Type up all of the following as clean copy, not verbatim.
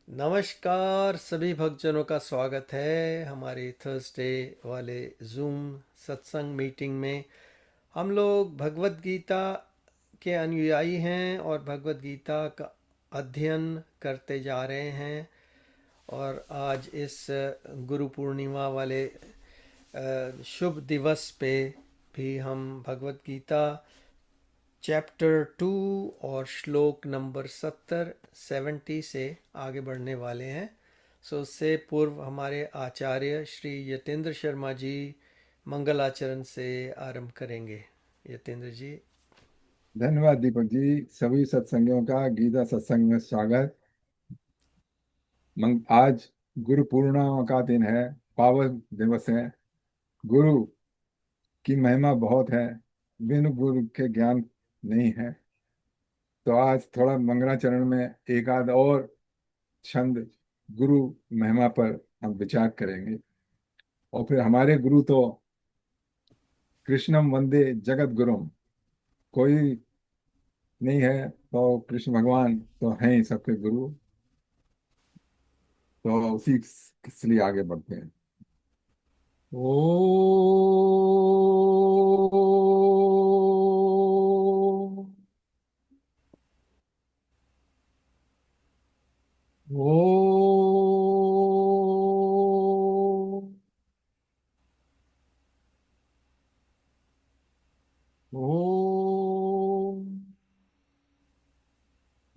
नमस्कार सभी भक्तजनों का स्वागत है हमारे थर्सडे वाले जूम सत्संग मीटिंग में। हम लोग भगवत गीता के अनुयायी हैं और भगवत गीता का अध्ययन करते जा रहे हैं। और आज इस गुरु पूर्णिमा वाले शुभ दिवस पे भी हम भगवत गीता चैप्टर 2 और श्लोक नंबर 70 से आगे बढ़ने वाले हैं। सो उससे पूर्व हमारे आचार्य श्री यतेंद्र शर्मा जी मंगल आचरण से आरंभ करेंगे। यतेंद्र जी। धन्यवाद दीपक जी। सभी सत्संगियों का गीता सत्संग में स्वागत। आज गुरु पूर्णिमा का दिन है, पावन दिवस है। गुरु की महिमा बहुत है, बिन गुरु के ज्ञान नहीं है। तो आज थोड़ा मंगलाचरण में एक आध और छंद गुरु महिमा पर हम विचार करेंगे। और फिर हमारे गुरु तो कृष्णम वंदे जगत गुरुम, कोई नहीं है तो कृष्ण भगवान तो हैं ही सबके गुरु। तो उसी के लिए आगे बढ़ते हैं। ओ ओ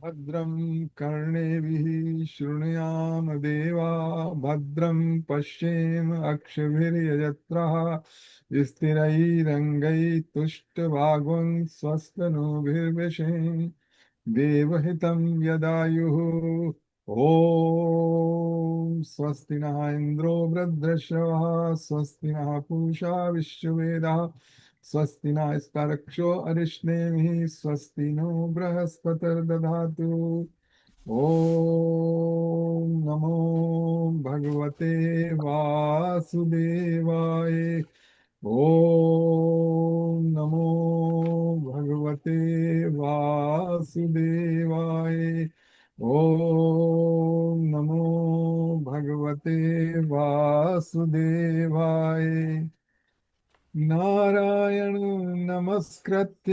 भद्रं कर्णेभिः शृणुयाम देवा, भद्रं पश्येम अक्षभिर्यजत्रः, स्थिरैरङ्गैस्तुष्टुवागुं स्वस्तनूभिर्विशेम देवहितं यदायुः। ॐ स्वस्ति न इन्द्रो वृद्धश्रवः, स्वस्ति नः पूषा विश्ववेदाः, स्वस्ति नस्तार्क्ष्यो अरिष्णेमिः, स्वस्ति नो बृहस्पतिर्दधातु। ॐ नमो भगवते वासुदेवाय। ॐ नमो भगवते वासुदेवाय। ॐ नमो भगवते वासुदेवाय। नारायण नमस्कृत्य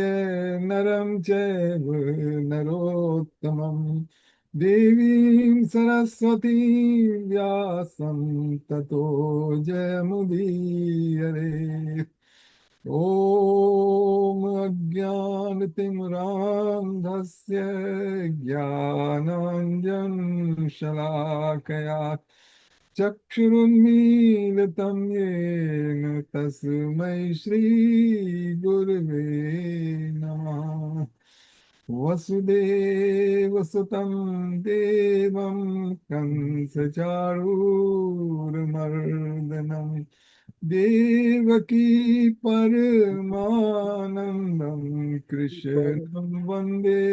नरं चैव नरोत्तमं, देवीं सरस्वतीं व्यासं ततो जयमुदीरये। ॐ अज्ञानतिमिरान्धस्य ज्ञानाञ्जनशलाकया चक्षुरुन्मीलितं येन तस्मै श्रीगुरुवे नमः। वसुदेवसुतं देवं कंसचाणूरमर्दनं, देवकी परमानन्दं कृष्णं वन्दे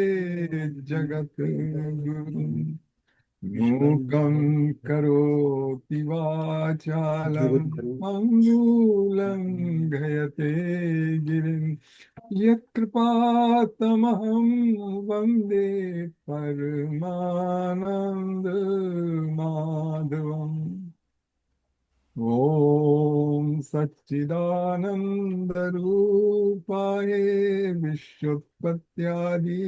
जगद्गुरुम्। मूकं करोति वाचालं पङ्गुलङ्घयते गिरिं, यत्कृपातमहं वन्दे परमानन्दमाधवम्। ॐ सच्चिदानन्दरूपाय विश्वोत्पत्त्यादि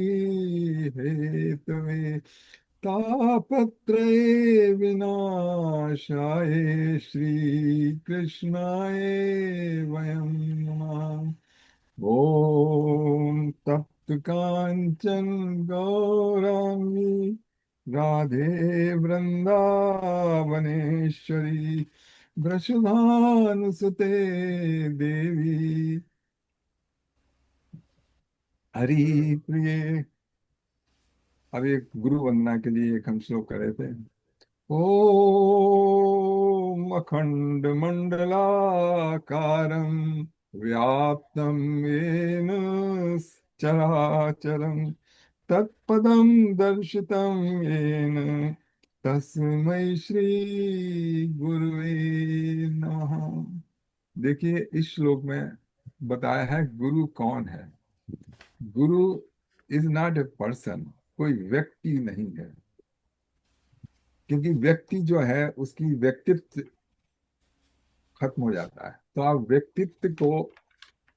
हेतवे, तापत्रये विनाशाय श्रीकृष्णाय वयं नमः। ॐ तप्त काञ्चन गौरांगी, राधे वृंदावनेश्वरी, वृषभानुसुते देवी हरि प्रिये। अब एक गुरु वंदना के लिए एक हम श्लोक कर रहे थे। ॐ अखण्डमण्डलाकारं व्याप्तं येन चराचरं, तत्पदं दर्शितं येन तस्मै श्री गुरुवे नमः। देखिए, इस श्लोक में बताया है गुरु कौन है। गुरु इज नॉट ए पर्सन, कोई व्यक्ति नहीं है। क्योंकि व्यक्ति जो है उसकी व्यक्तित्व खत्म हो जाता है, तो आप व्यक्तित्व को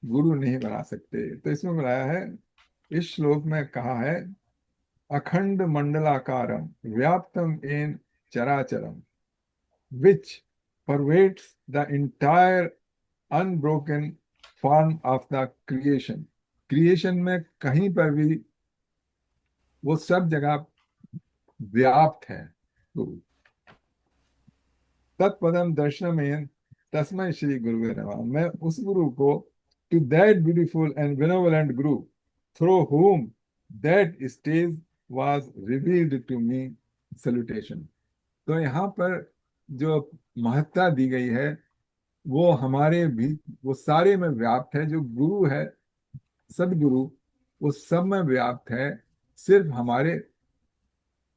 गुरु नहीं बना सकते। तो इसमें बनाया है, इस श्लोक में कहा है, अखंड मंडलाकारम व्याप्तम एन चराचरम which pervades the entire unbroken form of the creation। Creation में कहीं पर भी वो सब जगह व्याप्त है गुरु। तत्पदम दर्शनमेन तस्मै श्री गुरुवे नमः। मैं उस गुरु को, to that beautiful and benevolent guru through whom that stage was revealed to me, salutation। तो यहाँ पर जो महत्ता दी गई है वो हमारे भी, वो सारे में व्याप्त है। जो गुरु है, सदगुरु, वो सब में व्याप्त है। सिर्फ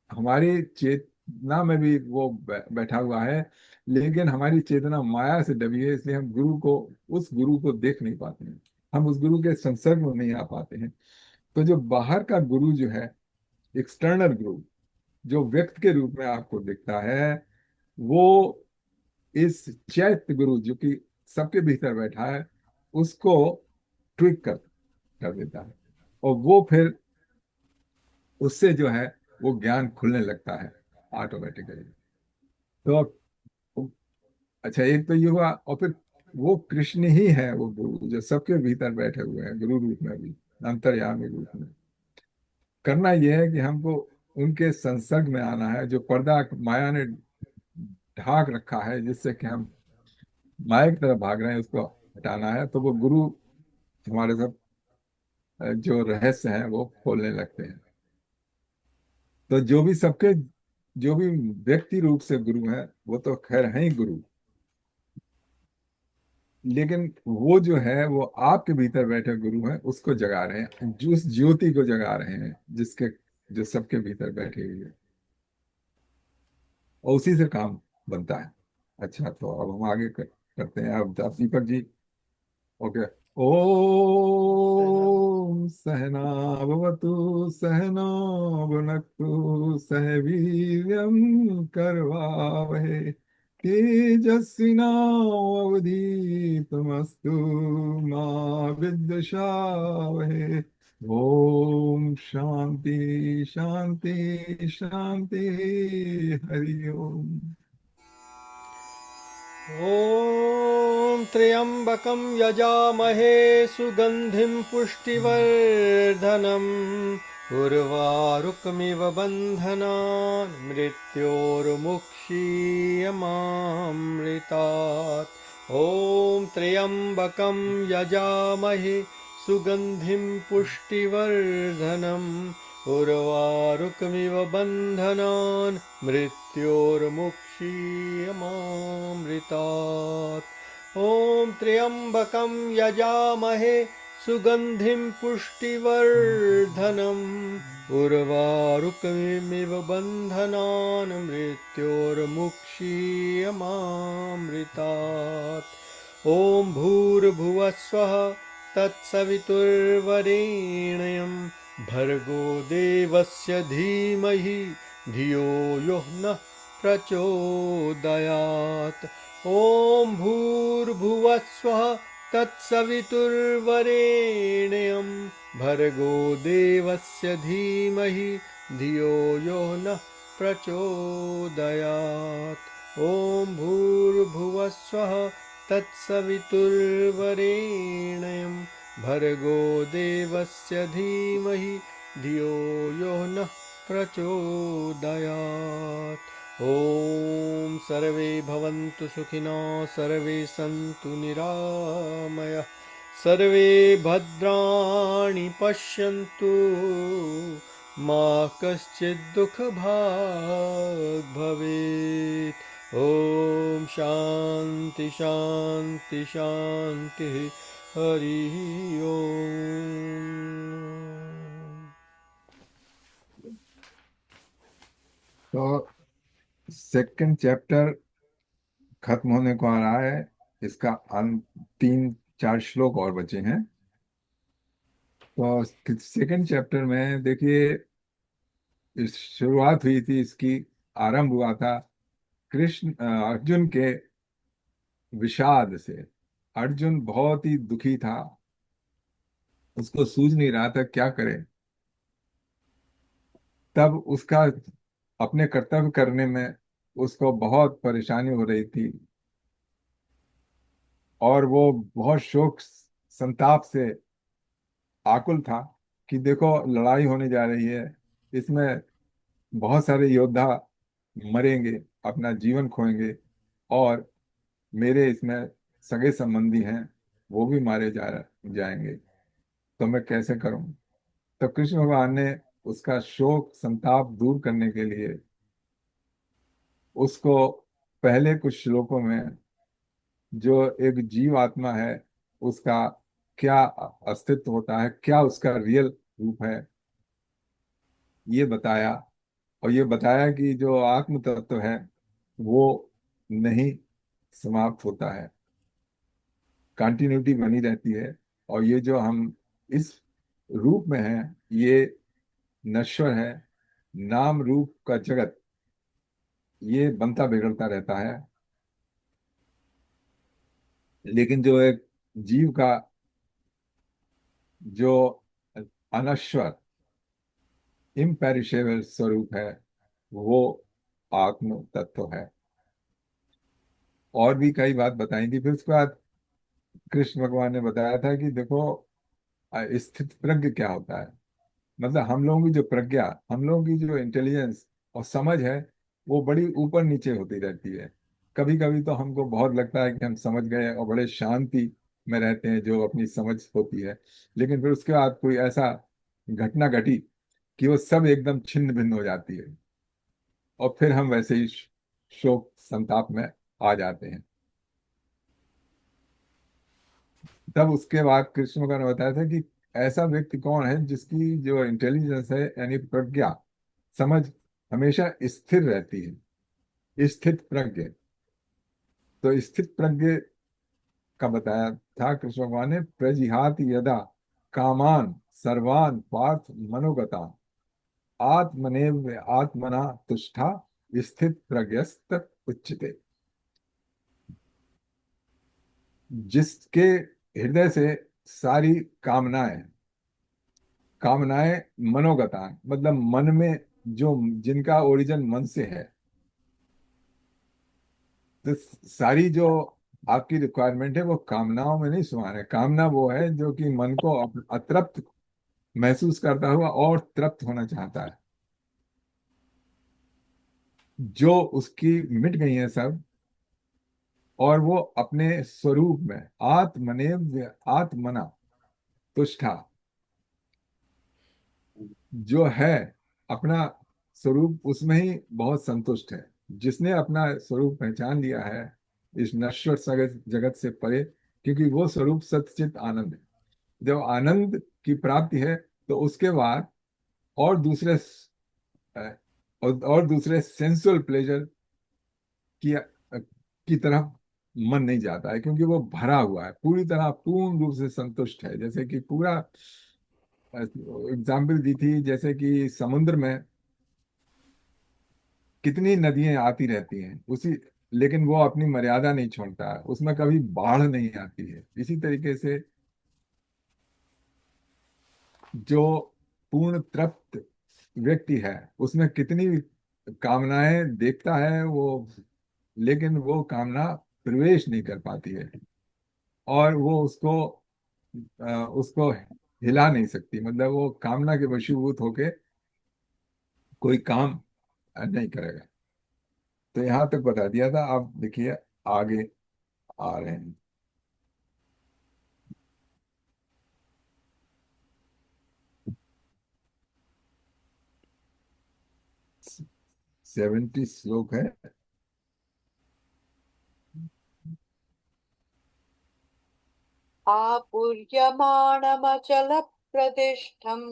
हमारी चेतना में भी वो बैठा हुआ है, लेकिन हमारी चेतना माया से दबी है, इसलिए हम उस गुरु को देख नहीं पाते हैं, हम उस गुरु के संसर्ग में नहीं आ पाते हैं। तो जो बाहर का गुरु जो है, एक्सटर्नल गुरु, जो व्यक्त के रूप में आपको दिखता है, वो इस चैत्य गुरु जो कि सबके भीतर बैठा है, उसको ट्विक कर देता है, और वो फिर उससे जो है वो ज्ञान खुलने लगता है ऑटोमेटिकली। तो अच्छा, एक तो ये हुआ, और फिर वो कृष्ण ही है, वो गुरु जो सबके भीतर बैठे हुए हैं, गुरु रूप में भी, अंतर्यामी रूप में। करना यह है कि हमको उनके संसर्ग में आना है। जो पर्दा माया ने ढाक रखा है, जिससे कि हम माया की तरफ भाग रहे हैं, उसको हटाना है। तो वो गुरु हमारे साथ जो रहस्य हैं वो खोलने लगते हैं। तो जो भी व्यक्ति रूप से गुरु हैं, वो तो खैर हैं ही गुरु, लेकिन वो जो है वो आपके भीतर बैठे गुरु हैं, उसको जगा रहे हैं, उस ज्योति को जगा रहे हैं, जो सबके भीतर बैठी हुई है, और उसी से काम बनता है। अच्छा, तो अब हम आगे करते हैं। अब दीपक जी। ओके। ओम सहना भवतु सहना भुनक्तु सह वीर्यं करवावहे तेजस्विनावधीतमस्तु मा विद्विषावहे। ओम शांति शांति शांति। हरि ओम। ॐ त्र्यम्बकं यजामहे सुगन्धिं पुष्टिवर्धनम् उर्वारुकमिव बन्धनान् मृत्योर्मुक्षीयमामृतात्। ॐ त्र्यम्बकं यजामहे सुगन्धिं पुष्टिवर्धनम् उर्वारुकमिव बन्धनान् मृत्योर्मुक्षीयमामृतात्। ॐ त्र्यम्बकं यजामहे सुगन्धिं पुष्टिवर्धनम् उर्वारुकमिव बन्धनान् मृत्योर्मुक्षीयमामृतात्। ॐ भूर्भुवस्वः तत्सवितुर्वरेण्यं भर्गो देवस्य धीमहि धियो यो नः प्रचोदयात्। ॐ भूर्भुवस्वः तत्सवितुर्वरेण्यं भर्गो देवस्य धीमहि धियो यो नः प्रचोदयात्। ॐ भूर्भुवस्वः तत्सवितुर्वरेण्यं भर्गो देवस्य धीमहि धियो यो नः प्रचोदयात्। ॐ सर्वे भवन्तु सुखिनः, सर्वे सन्तु निरामयाः, सर्वे भद्राणि पश्यन्तु, मा कश्चित् दुःखभाग् भवेत्। ॐ शान्ति शान्ति शान्तिः। हरि ओम। तो सेकंड चैप्टर खत्म होने को आ रहा है। इसका अंत, 3-4 श्लोक और बचे हैं। तो सेकंड चैप्टर में देखिए, इस शुरुआत हुई थी इसकी आरंभ हुआ था कृष्ण अर्जुन के विषाद से। अर्जुन बहुत ही दुखी था, उसको सूझ नहीं रहा था क्या करे। तब उसका अपने कर्तव्य करने में उसको बहुत परेशानी हो रही थी, और वो बहुत शोक संताप से आकुल था कि देखो लड़ाई होने जा रही है, इसमें बहुत सारे योद्धा मरेंगे, अपना जीवन खोएंगे, और मेरे इसमें सगे संबंधी हैं, वो भी मारे जाएंगे, तो मैं कैसे करूं। तो कृष्ण भगवान ने उसका शोक संताप दूर करने के लिए उसको पहले कुछ श्लोकों में जो एक जीव आत्मा है उसका क्या अस्तित्व होता है, क्या उसका रियल रूप है, ये बताया। और ये बताया कि जो आत्म तत्व है वो नहीं समाप्त होता है, कंटिन्यूटी बनी रहती है। और ये जो हम इस रूप में हैं ये नश्वर है। नाम रूप का जगत ये बनता बिगड़ता रहता है, लेकिन जो एक जीव का जो अनश्वर इम्पेरिशेबल स्वरूप है वो आत्म तत्व है। और भी कई बात बताई थी। फिर उसके बाद कृष्ण भगवान ने बताया था कि देखो स्थित प्रज्ञ क्या होता है। मतलब हम लोगों की जो प्रज्ञा, हम लोगों की जो इंटेलिजेंस और समझ है वो बड़ी ऊपर नीचे होती रहती है। कभी कभी तो हमको बहुत लगता है कि हम समझ गए और बड़े शांति में रहते हैं जो अपनी समझ होती है, लेकिन फिर उसके बाद कोई ऐसा घटना घटी कि वो सब एकदम छिन्न भिन्न हो जाती है, और फिर हम वैसे ही शोक संताप में आ जाते हैं। तब उसके बाद कृष्ण भगवान ने बताया था कि ऐसा व्यक्ति कौन है जिसकी जो इंटेलिजेंस है यानी प्रज्ञा, समझ हमेशा स्थिर रहती है, स्थित प्रज्ञ। तो स्थित प्रज्ञ का बताया था कृष्ण भगवान ने, प्रजिहाति यदा कामान सर्वान पार्थ मनोगता आत्मनेव आत्मना तुष्टा स्थित प्रज्ञस्त उच्यते। जिसके हृदय से सारी कामनाएं, कामनाएं मनोगता मतलब मन में, जो जिनका ओरिजिन मन से है, तो सारी जो आपकी रिक्वायरमेंट है वो कामनाओं में नहीं समान है। कामना वो है जो कि मन को अतृप्त महसूस करता हुआ और तृप्त होना चाहता है। जो उसकी मिट गई है सब, और वो अपने स्वरूप में आत्मनेव आत्मना तुष्टा, जो है अपना स्वरूप उसमें ही बहुत संतुष्ट है। जिसने अपना स्वरूप पहचान लिया है इस नश्वर जगत जगत से परे, क्योंकि वो स्वरूप सच्चित आनंद है। जब आनंद की प्राप्ति है तो उसके बाद और दूसरे और दूसरे सेंसुअल प्लेजर की की तरफ मन नहीं जाता है, क्योंकि वो भरा हुआ है, पूरी तरह पूर्ण रूप से संतुष्ट है। जैसे कि पूरा एग्जाम्पल दी थी, जैसे कि समुद्र में कितनी नदियां आती रहती हैं उसी, लेकिन वो अपनी मर्यादा नहीं छोड़ता है, उसमें कभी बाढ़ नहीं आती है। इसी तरीके से जो पूर्ण तृप्त व्यक्ति है उसमें कितनी कामनाएं देखता है वो, लेकिन वो कामना प्रवेश नहीं कर पाती है, और वो उसको हिला नहीं सकती। मतलब वो कामना के वशीभूत होके कोई काम नहीं करेगा। तो यहाँ तक बता दिया था। आप देखिए आगे आ रहे हैं। 70 श्लोक है। आपूर्यमाणमचलप्रतिष्ठम्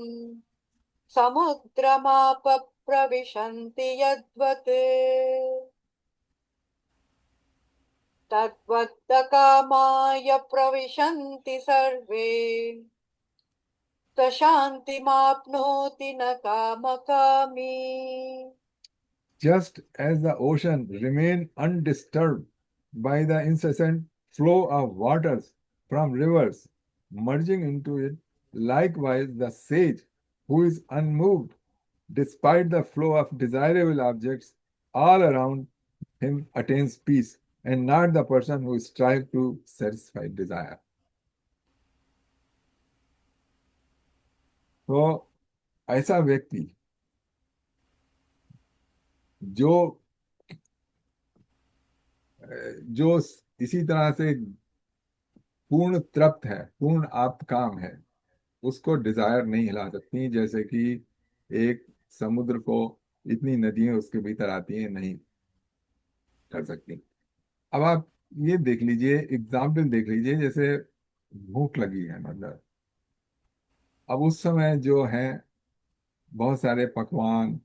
समुद्रमाप प्रविशन्ति यद्वत् तद्वत्तकामाय प्रविशन्ति सर्वे स शान्तिमाप्नोति न कामकामी। just as the ocean remain undisturbed by the incessant flow of waters from rivers merging into it, likewise the sage who is unmoved despite the flow of desirable objects all around him attains peace, and not the person who strives to satisfy desire. तो ऐसा व्यक्ति जो जो इसी तरह से पूर्ण तृप्त है, पूर्ण आप काम है, उसको डिजायर नहीं हिला सकती, जैसे कि एक समुद्र को इतनी नदियां उसके भीतर आती हैं नहीं कर सकती। अब आप ये देख लीजिए, एग्जाम्पल देख लीजिए, जैसे भूख लगी है, मतलब अब उस समय जो है बहुत सारे पकवान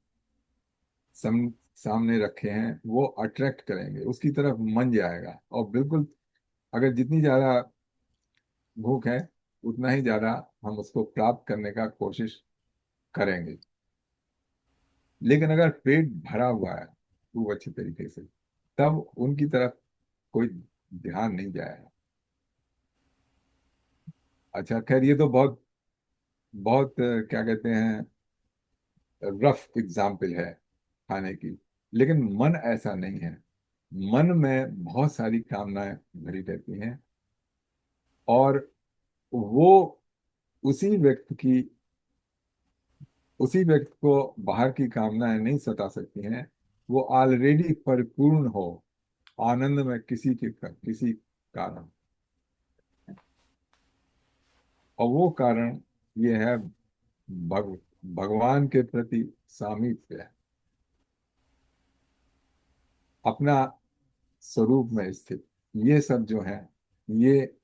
सामने रखे हैं, वो अट्रैक्ट करेंगे, उसकी तरफ मन जाएगा, और बिल्कुल अगर जितनी ज्यादा भूख है उतना ही ज्यादा हम उसको प्राप्त करने का कोशिश करेंगे। लेकिन अगर पेट भरा हुआ है खूब अच्छी तरीके से, तब उनकी तरफ कोई ध्यान नहीं जाएगा। अच्छा खैर, ये तो बहुत बहुत क्या कहते हैं, रफ एग्जाम्पल है खाने की। लेकिन मन ऐसा नहीं है। मन में बहुत सारी कामनाएं भरी रहती हैं, और वो उसी व्यक्ति की उसी व्यक्ति को बाहर की कामनाएं नहीं सता सकती हैं। वो ऑलरेडी परिपूर्ण हो आनंद में किसी कारण, और वो कारण ये है भग, भगवान के प्रति सामीप्य है, अपना स्वरूप में स्थित। ये सब जो है, ये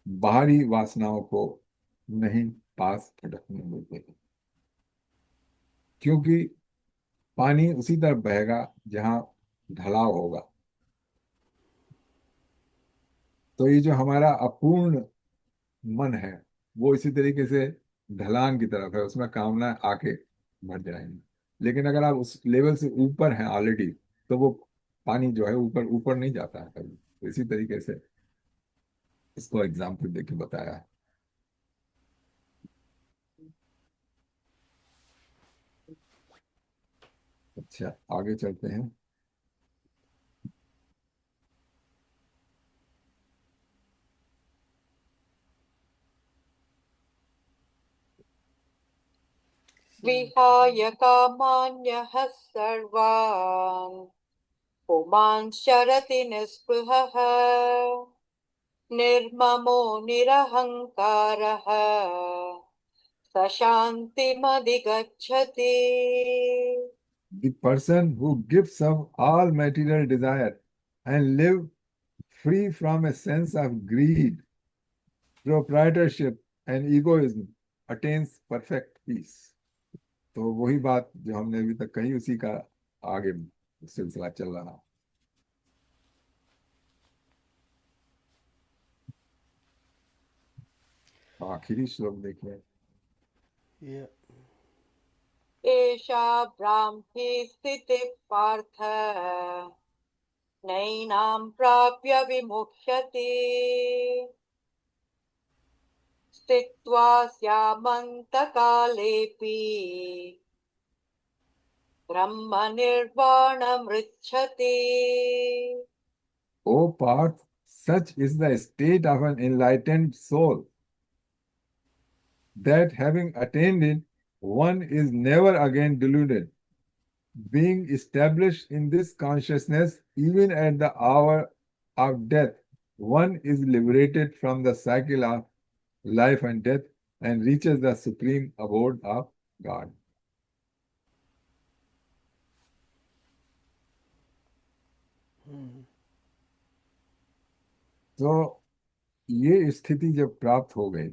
बाहरी वासनाओं को नहीं पास फटकने देते हैं, क्योंकि पानी उसी तरफ बहेगा जहां ढलाव होगा। तो ये जो हमारा अपूर्ण मन है, वो इसी तरीके से ढलान की तरफ है, उसमें कामना आके भर जाएंगी। लेकिन अगर आप उस लेवल से ऊपर हैं ऑलरेडी, तो वो पानी जो है ऊपर ऊपर नहीं जाता है कभी। तो इसी तरीके से इसको एग्जाम्पल देके बताया है। अच्छा, आगे चलते हैं। विहाय कामान्यः सर्वान् पुमांश्चरति निःस्पृहः निर्ममो निरहङ्कारः स शान्तिमधिगच्छति। The person who gives up all material desire and live free from a sense of greed, proprietorship and egoism attains perfect peace. तो वही बात जो हमने अभी तक कही, उसी का आगे सिलसिला चल रहा। आखिरी श्लोक देखिए। Yeah. एषा भ्रान्ति स्थितिः पार्थ नैनां प्राप्य विमुह्यति स्थित्वा स्यामन्तकालेऽपि ब्रह्मनिर्वाणमृच्छति। O Parth, such is the state of an enlightened soul, that having attained it, one is never again deluded. Being established in this consciousness, even at the hour of death, one is liberated from the cycle of life and death and reaches the supreme abode of God. तो ये स्थिति जब प्राप्त हो गई,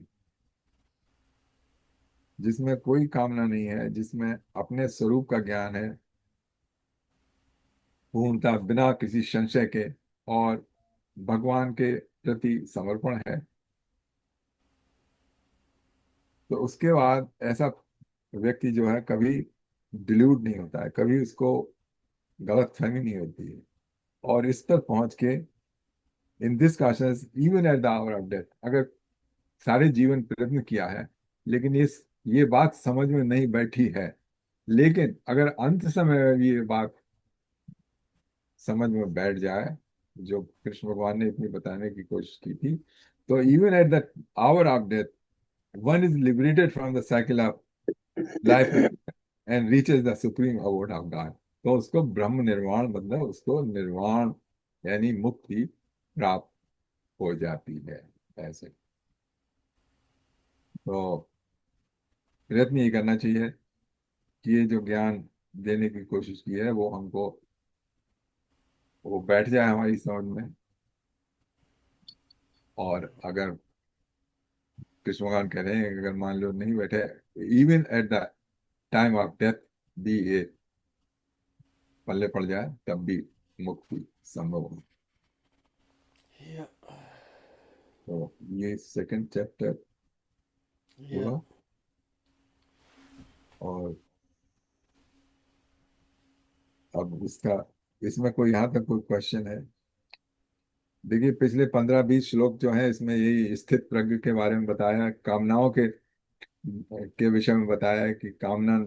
जिसमें कोई कामना नहीं है, जिसमें अपने स्वरूप का ज्ञान है पूर्णता, बिना किसी संशय के, और भगवान के प्रति समर्पण है, तो उसके बाद ऐसा व्यक्ति जो है कभी डिल्यूट नहीं होता है, कभी उसको गलत फहमी नहीं होती है। और इस तक पहुंच के, in this conscious even at the hour of death, अगर सारे जीवन प्रयत्न किया है लेकिन ये बात समझ में नहीं बैठी है, लेकिन अगर अंत समय में ये बात समझ में बैठ जाए, जो कृष्ण भगवान ने इतनी बताने की कोशिश की थी, तो even at the hour of death one is liberated from the cycle of life and reaches the supreme abode of God. तो उसको ब्रह्म निर्वाण, मतलब उसको निर्वाण यानी मुक्ति प्राप्त हो जाती है। ऐसे तो प्रयत्न ये करना चाहिए कि ये जो ज्ञान देने की कोशिश की है वो हमको, वो बैठ जाए हमारी समझ में। और अगर कृष्ण भगवान कह रहे हैं कि अगर मान लो नहीं बैठे, even at the time of death भी ये पल्ले पड़ जाए, तब भी मुक्ति संभव हो। Yeah, तो ये सेकंड चैप्टर yeah. हुआ। और अब इसमें कोई यहाँ तक कोई क्वेश्चन है? देखिए, पिछले 15-20 श्लोक जो है इसमें यही स्थित प्रज्ञ के बारे में बताया, कामनाओं के विषय में बताया है कि कामना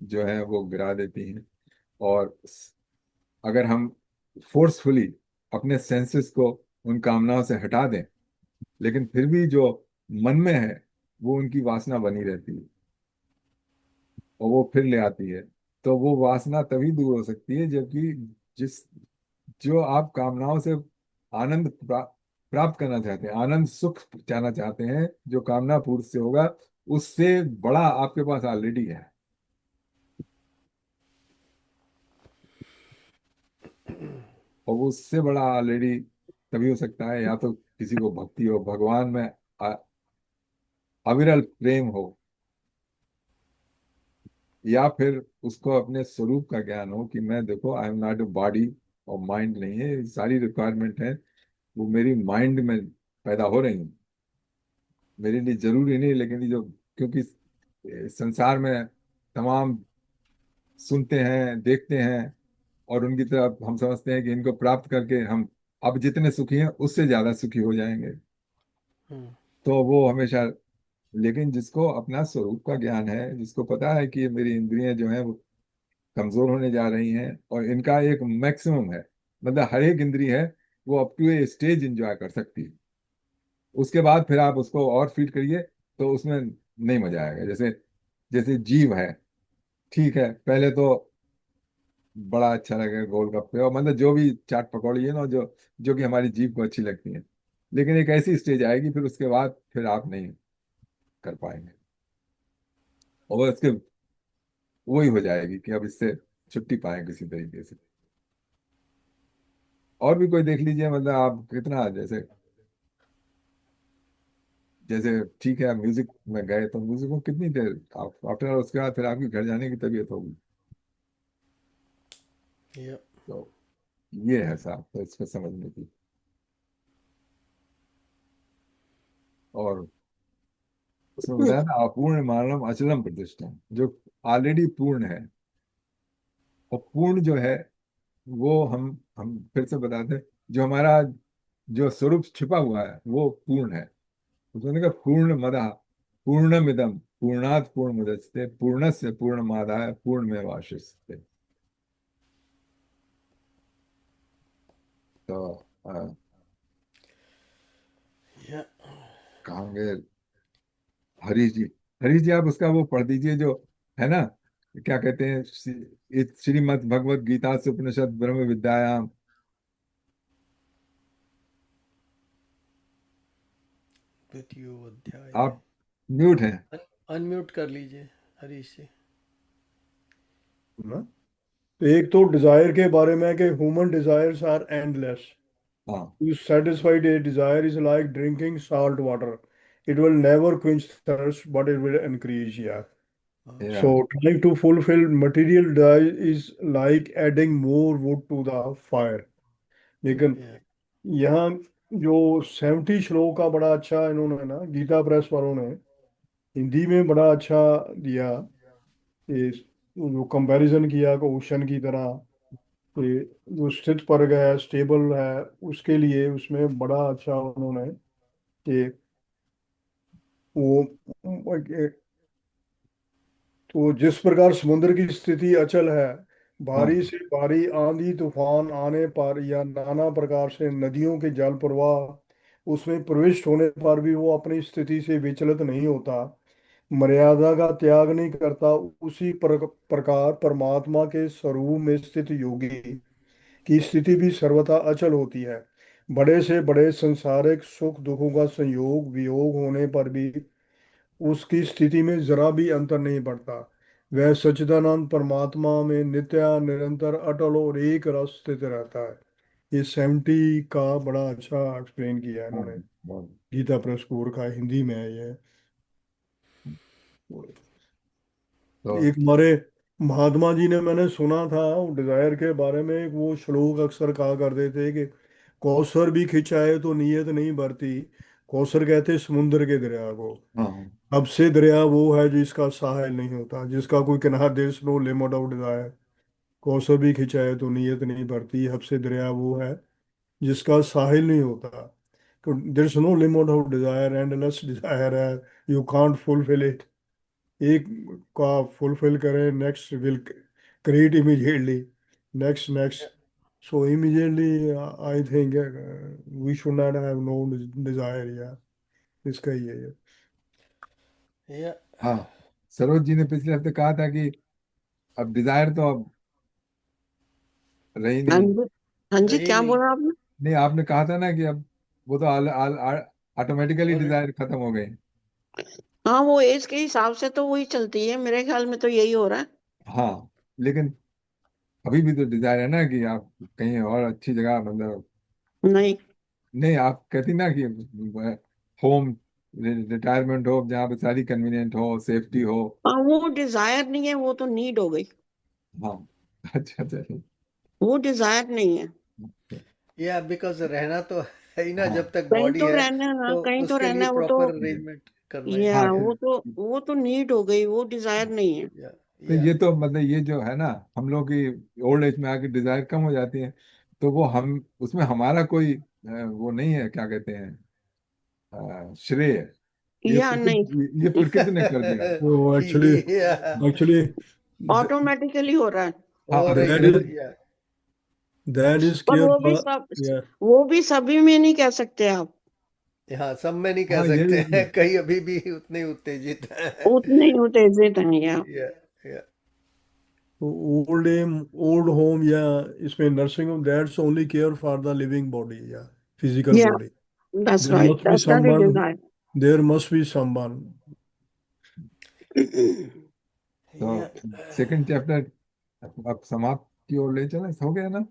जो है वो गिरा देती है। और अगर हम फोर्सफुली अपने सेंसेस को उन कामनाओं से हटा दें, लेकिन फिर भी जो मन में है वो उनकी वासना बनी रहती है और वो फिर ले आती है। तो वो वासना तभी दूर हो सकती है जबकि जिस जो आप कामनाओं से आनंद प्राप्त करना चाहते हैं, आनंद सुख चाहना चाहते हैं, जो कामना पूर्ति से होगा, उससे बड़ा आपके पास ऑलरेडी है। और वो उससे बड़ा ऑलरेडी तभी हो सकता है या तो किसी को भक्ति हो, भगवान में अ- अविरल प्रेम हो, या फिर उसको अपने स्वरूप का ज्ञान हो कि मैं, देखो, I am not a body और माइंड नहीं है, ये सारी रिक्वायरमेंट है वो मेरी माइंड में पैदा हो रही है, मेरे लिए जरूरी नहीं, लेकिन ये जो, क्योंकि संसार में तमाम सुनते हैं, देखते हैं, और उनकी तरफ हम समझते हैं कि इनको प्राप्त करके हम अब जितने सुखी हैं उससे ज्यादा सुखी हो जाएंगे। Hmm. तो वो हमेशा, लेकिन जिसको अपना स्वरूप का ज्ञान है, जिसको पता है कि ये मेरी इंद्रियां जो हैं वो कमजोर होने जा रही हैं और इनका एक मैक्सिमम है, मतलब हर एक इंद्रिय है वो up to a stage enjoy कर सकती है, उसके बाद फिर आप उसको और फीड करिए तो उसमें नहीं मजा आएगा। जैसे जैसे जीव है, ठीक है, पहले तो बड़ा अच्छा लगेगा गोलगप्पे और मतलब जो भी चाट पकौड़ी है ना, जो जो कि हमारी जीभ को अच्छी लगती है, लेकिन एक ऐसी स्टेज आएगी फिर उसके बाद फिर आप नहीं कर पाएंगे, और उसके वही हो जाएगी कि अब इससे छुट्टी पाए किसी तरीके से। और भी कोई देख लीजिए, मतलब आप कितना, जैसे जैसे ठीक है, आप म्यूजिक में गए तो म्यूजिक को कितनी देर, आप आफ्टर उसके बाद फिर आपकी घर जाने की तबीयत होगी। Yeah. तो ये है साहब, तो इसको समझने की। और उसमें बताया था अपूर्ण मानव अचलम प्रतिष्ठा, जो ऑलरेडी पूर्ण है। और पूर्ण जो है वो हम फिर से बताते हैं, जो हमारा जो स्वरूप छिपा हुआ है वो पूर्ण है। उसने कहा पूर्ण मदा पूर्णमिदम पूर्णात पूर्णमुदच्यते पूर्णस्य पूर्णमादाय पूर्णमेवावशिष्यते। तो Yeah. कहेंगे हरीश जी, हरीश जी आप उसका वो पढ़ दीजिए जो है ना, क्या कहते हैं, श्रीमद् भगवत गीता से उपनिषद ब्रह्म विद्यायाम। द्वितीयो अध्याय है। आप म्यूट हैं। अनम्यूट कर लीजिए हरीश जी। ना, तो एक तो डिजायर के बारे में है कि ह्यूमन डिजायर्स आर एंडलेस। हाँ, To satisfy a desire is like drinking salt water. It will never quench thirst, but it will increase. Yeah. या So trying to fulfill material desire is like adding more wood to the fire. लेकिन Yeah. यहाँ जो 70 श्लोक का बड़ा अच्छा इन्होंने ना गीता प्रेस वालों ने हिंदी में बड़ा अच्छा दिया। जो कंपैरिजन किया कि ओशन की तरह, कि जो स्थित पर गया स्टेबल है, उसके लिए उसमें बड़ा अच्छा उन्होंने कि वो, तो जिस प्रकार समुद्र की स्थिति अचल है, हाँ भारी से भारी आंधी तूफान आने पर या नाना प्रकार से नदियों के जल प्रवाह उसमें प्रविष्ट होने पर भी वो अपनी स्थिति से विचलित नहीं होता, मर्यादा का त्याग नहीं करता। उसी प्रकार परमात्मा के स्वरूप में स्थित योगी की स्थिति भी सर्वथा अचल होती है। बड़े से बड़े संसारिक सुख दुखों का संयोग वियोग होने पर भी उसकी स्थिति में जरा भी अंतर नहीं पड़ता। वह सच्चिदानंद परमात्मा में नित्य निरंतर अटल और एक रस स्थित रहता है। ये 70 का बड़ा अच्छा एक्सप्लेन किया है हाँ इन्होंने, बहुत। गीता प्रेस कोर का, हिंदी में है ये। तो एक हमारे महात्मा जी ने, मैंने सुना था डिजायर के बारे में, एक वो श्लोक अक्सर कहा करते थे कि कौसर भी खिंचाए तो नीयत नहीं भरती। कौसर कहते समुद्र के दरिया को। हाँ अब से दरिया वो है जिसका साहिल नहीं होता, जिसका कोई किनारा, there is no limit of desire. कौसर भी खिंचाए तो नीयत नहीं भरती। अब से दरिया वो है जिसका साहिल नहीं होता। तो there is no limit of desire, endless desire है, यू कांट फुलफिल इट। एक का फुलफिल करें, next will create immediately, next next. So immediately I think we should not have no desire, या इसका ही है ये। या हाँ, सरोज जी ने पिछले हफ्ते कहा था कि अब डिजायर तो अब रही हाँ नहीं। जी। हाँ जी, रही क्या नहीं। बोला आपने? नहीं, आपने कहा था ना कि अब वो तो ऑटोमेटिकली और डिजायर खत्म हो गई। हाँ, वो एज के हिसाब से तो वही चलती है, मेरे ख्याल में तो यही हो रहा है। हाँ, लेकिन अभी भी तो डिजायर है ना कि आप कहीं और अच्छी जगह, मतलब नहीं। नहीं, आप कहती ना कि होम, रिटायरमेंट हो जहाँ पे सारी कन्वीनियंट हो, सेफ्टी हो। हाँ, वो डिजायर नहीं है, वो तो नीड हो गई। हाँ अच्छा अच्छा। वो डिजायर नहीं है। या बिकॉज रहना तो है ही ना, हाँ जब तक कहीं बॉडी तो है रहना है ना, तो कहीं तो उसके रहना लिए है, वो तो। प्रॉपर अरेंजमेंट करना ही हाँ या पड़ेगा। वो तो नीड हो गई, वो डिजायर नहीं है। या तो या ये तो मतलब ये जो है ना, हम लोग की ओल्ड एज में आके डिजायर कम हो जाती है, तो वो हम उसमें हमारा कोई वो नहीं है, क्या कहते हैं, श्रेय। या नहीं, ये प्रकृति ने कर दिया। तो एक्चुअली, या एक्चुअली ऑटोमेटिकली हो रहा है। हाँ, हो रही दैट है। इज या दैट इज पर केयर वो भी फॉर। सब, वो भी सभी में नहीं कह सकते आप। हाँ, सब में नहीं कह हाँ ये सकते भी। हैं, कई अभी भी उतने ही उत्तेजित हैं। उतने ही उत्तेजित हैं या। या या ओल्ड एम, ओल्ड होम, या इसमें nursing home, that's only care for the living body, या फिजिकल या body. That's there right, must be that's not a someone, desire. There must be someone. तो या सेकंड चैप्टर अब समाप्त की ओर ले चले, हो गया ना?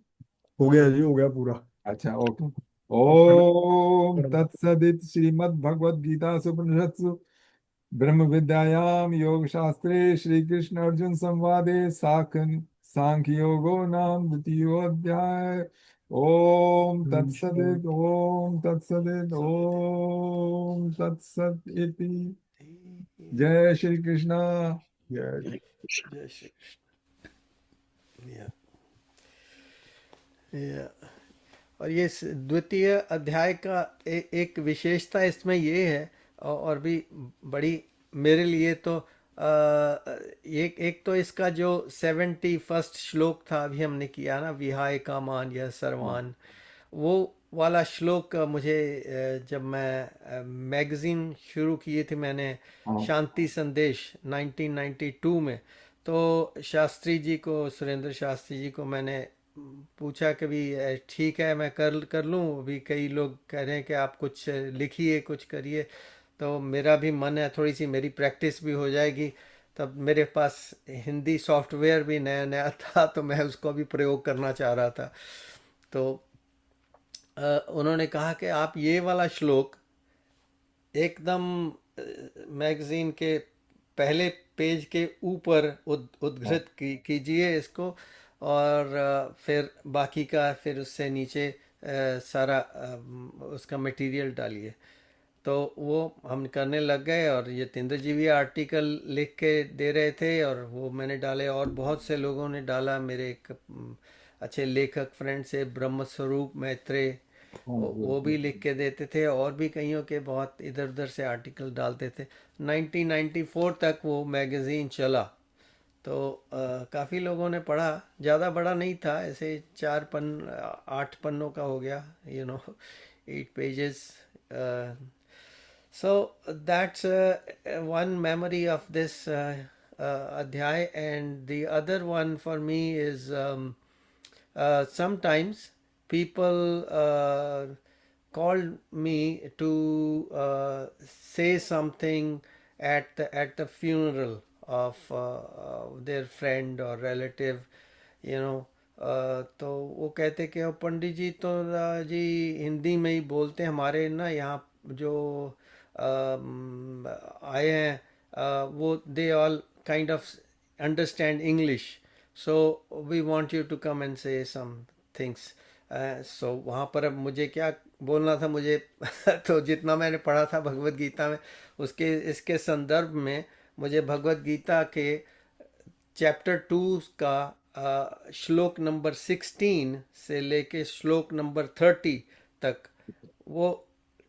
हो गया जी, हो गया पूरा। अच्छा, ओके। अब खत्म ओम करना। तत्सदित श्रीमद् भगवद गीता उपनिषत्सु ब्रह्म विद्यायाम योग शास्त्रे श्री कृष्ण अर्जुन संवादे सांख्य योगो नाम द्वितीयोऽध्याय। ओम तत्सदित, ओम तत्सदित, ओम तत्सत इति। जय श्री कृष्ण। Yes. जय श्री कृष्ण। या और ये द्वितीय अध्याय का एक विशेषता इसमें ये है, और भी बड़ी मेरे लिए तो एक एक तो इसका जो 71st श्लोक था, अभी हमने किया ना, विहाय कामान यह सर्वान, वो वाला श्लोक मुझे जब मैं मैगजीन शुरू किए थे मैंने, हाँ शांति संदेश 1992 में, तो शास्त्री जी को, सुरेंद्र शास्त्री जी को मैंने पूछा कि भी ठीक है मैं कर कर लूँ, अभी कई लोग कह रहे हैं कि आप कुछ लिखिए कुछ करिए, तो मेरा भी मन है, थोड़ी सी मेरी प्रैक्टिस भी हो जाएगी। तब मेरे पास हिंदी सॉफ्टवेयर भी नया नया था, तो मैं उसको भी प्रयोग करना चाह रहा था। तो उन्होंने कहा कि आप ये वाला श्लोक एकदम मैगजीन के पहले पेज के ऊपर हाँ उद्धृत कीजिए इसको, और फिर बाकी का फिर उससे नीचे सारा उसका मटेरियल डालिए। तो वो हम करने लग गए, और यतेंद्र जी भी आर्टिकल लिख के दे रहे थे, और वो मैंने डाले, और बहुत से लोगों ने डाला। मेरे एक अच्छे लेखक फ्रेंड से ब्रह्म स्वरूप मैत्रेय, हाँ, वो भी लिख के देते थे, और भी कईयों के बहुत इधर उधर से आर्टिकल डालते थे। 1994 तक वो मैगज़ीन चला। तो काफ़ी लोगों ने पढ़ा। ज़्यादा बड़ा नहीं था, ऐसे 8 पन्नों का हो गया, 8 pages. So that's one memory of this adhyay, and the other one for me is sometimes people called me to say something at the funeral of their friend or relative, you know. तो वो कहते कि "ओ पंडित जी तो जी हिंदी में ही बोलते हैं, हमारे ना यहाँ जो आए हैं वो they all kind of understand English, so we want you to come and say some things". सो वहाँ पर अब मुझे क्या बोलना था, मुझे तो जितना मैंने पढ़ा था भगवत गीता में, उसके इसके संदर्भ में मुझे भगवत गीता के चैप्टर 2 का श्लोक नंबर 16 से लेके श्लोक नंबर 30 तक वो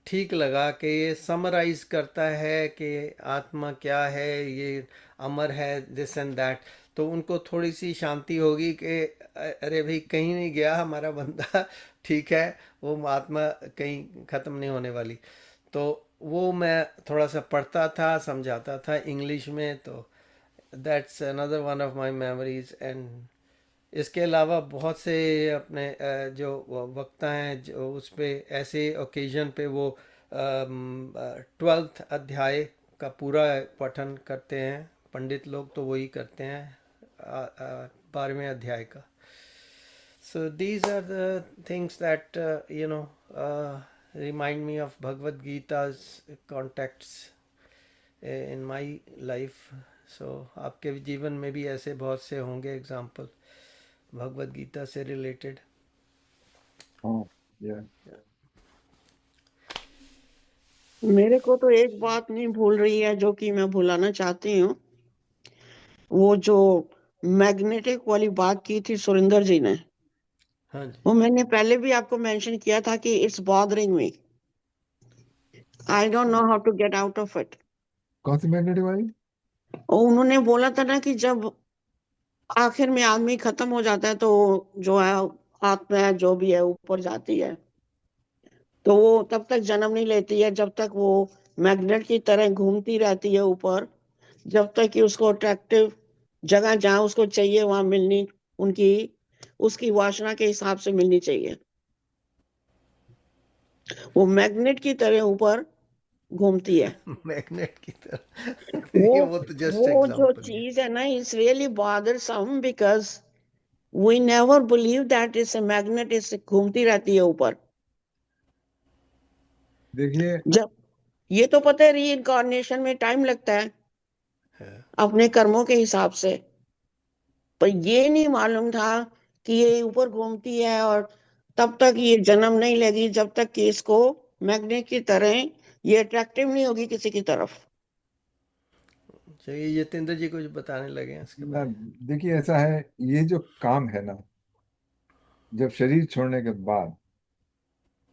ठीक लगा कि ये समराइज करता है कि आत्मा क्या है, ये अमर है, दिस एंड दैट। तो उनको थोड़ी सी शांति होगी कि अरे भाई कहीं नहीं गया हमारा बंदा, ठीक है, वो आत्मा कहीं ख़त्म नहीं होने वाली। तो वो मैं थोड़ा सा पढ़ता था, समझाता था इंग्लिश में। तो that's another one of my memories. And इसके अलावा बहुत से अपने जो वक्ता हैं जो उस पे ऐसे ओकेजन पे वो 12th अध्याय का पूरा पठन करते हैं। पंडित लोग तो वही करते हैं 12वें अध्याय का। So these are the things that remind me of Bhagavad Gita's contexts in my life. So आपके जीवन में भी ऐसे बहुत से होंगे एग्जाम्पल भगवत गीता से रिलेटेड। हाँ, या मेरे को तो एक बात नहीं भूल रही है जो कि मैं भुलाना चाहती हूँ। वो जो मैग्नेटिक वाली बात की थी सुरेंद्र जी ने, हाँ जी। वो मैंने पहले भी आपको मेंशन किया था कि it's bothering me, I don't know how to get out of it. कौन सी मैग्नेटिक वाली? और उन्होंने बोला था ना कि जब आखिर में आदमी खत्म हो जाता है तो जो है आत्मा है जो भी है ऊपर जाती है, तो वो तब तक जन्म नहीं लेती है जब तक वो मैग्नेट की तरह घूमती रहती है ऊपर, जब तक कि उसको अट्रैक्टिव जगह जहां उसको चाहिए वहां मिलनी, उनकी उसकी वासना के हिसाब से मिलनी चाहिए। वो मैग्नेट की तरह ऊपर घूमती है। मैग्नेट की तरह वो देखिए, वो तो जस्ट वो जो एग्जांपल है। चीज है ना, it's really bothersome because we never believe that is a magnet, इस घूमती रहती है ऊपर। देखिए, जब ये तो पता है री इनकारनेशन में टाइम लगता है हाँ। अपने कर्मों के हिसाब से, पर ये नहीं मालूम था कि ये ऊपर घूमती है और तब तक ये जन्म नहीं लेगी जब तक कि इसको मैग्नेट की तरह ये अट्रैक्टिव नहीं होगी किसी की तरफ। चलिए यतेंद्र जी कुछ बताने लगे हैं इसके ना, बारे देखिए ऐसा है, ये जो काम है ना, जब शरीर छोड़ने के बाद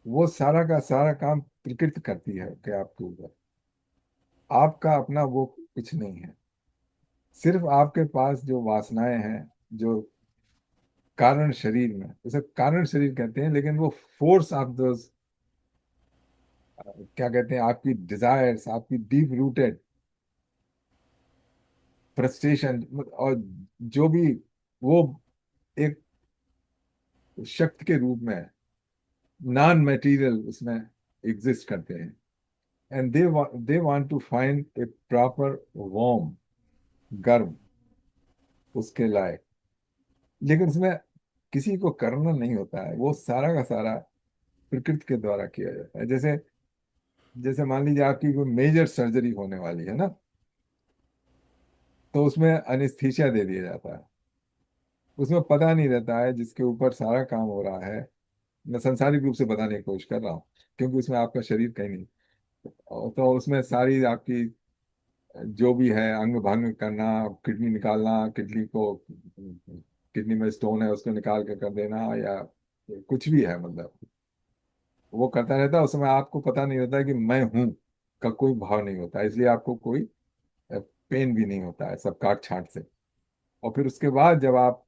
वो सारा का सारा काम प्रकृति करती है कि आपके ऊपर, आपका अपना वो कुछ नहीं है। सिर्फ आपके पास जो वासनाएं हैं, जो कारण शरीर में, उसे कारण शरीर कहते हैं, लेकिन वो फोर्स ऑफ दो, क्या कहते हैं, आपकी डिजायर्स, आपकी डीप रूटेड फ्रस्ट्रेशन, और जो भी वो एक शक्ति के रूप में नॉन मटेरियल उसमें एग्जिस्ट करते हैं। And they want to find a proper warm, गर्म उसके लायक, लेकिन उसमें किसी को करना नहीं होता है, वो सारा का सारा प्रकृति के द्वारा किया जाता है। जैसे जैसे मान लीजिए आपकी कोई मेजर सर्जरी होने वाली है ना, तो उसमें अनेस्थीसिया दे दिया जाता है। उसमें पता नहीं रहता है जिसके ऊपर सारा काम हो रहा है, मैं संसारिक रूप से बताने की कोशिश कर रहा हूँ, क्योंकि उसमें आपका शरीर कहीं नहीं, और तो उसमें सारी आपकी जो भी है, अंग भंग करना, किडनी निकालना, किडनी में स्टोन है उसको निकाल के कर देना, या कुछ भी है, मतलब वो करता रहता है। उस समय आपको पता नहीं होता है कि मैं हूं का कोई भाव नहीं होता है, इसलिए आपको कोई पेन भी नहीं होता है, सब काट छांट से। और फिर उसके बाद जब आप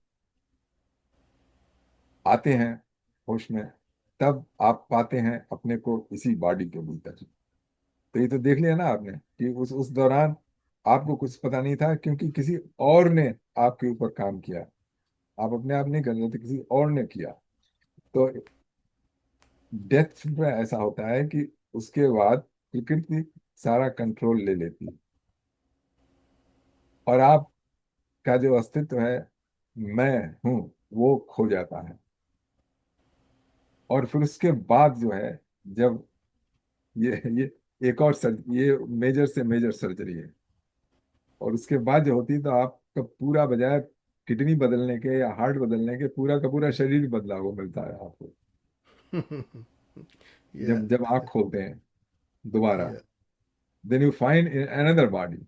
आते हैं होश में, तब आप पाते हैं अपने को इसी बॉडी के भीतर। तो ये तो देख लिया ना आपने कि उस दौरान आपको कुछ पता नहीं था, क्योंकि किसी और ने आपके ऊपर काम किया। आप अपने आप नहीं कर रहे थे, किसी और ने किया। तो डेथ में ऐसा होता है कि उसके बाद प्रकृति सारा कंट्रोल ले लेती है, और आपका जो अस्तित्व है, मैं हूं, वो खो जाता है। और फिर उसके बाद जो है, जब ये एक और ये मेजर से मेजर सर्जरी है। और उसके बाद जो होती है, तो आपका पूरा, बजाय किडनी बदलने के या हार्ट बदलने के, पूरा का पूरा शरीर बदला हुआ मिलता है आपको, या जब जब आँख खोलते हैं दोबारा। या then you find in another body,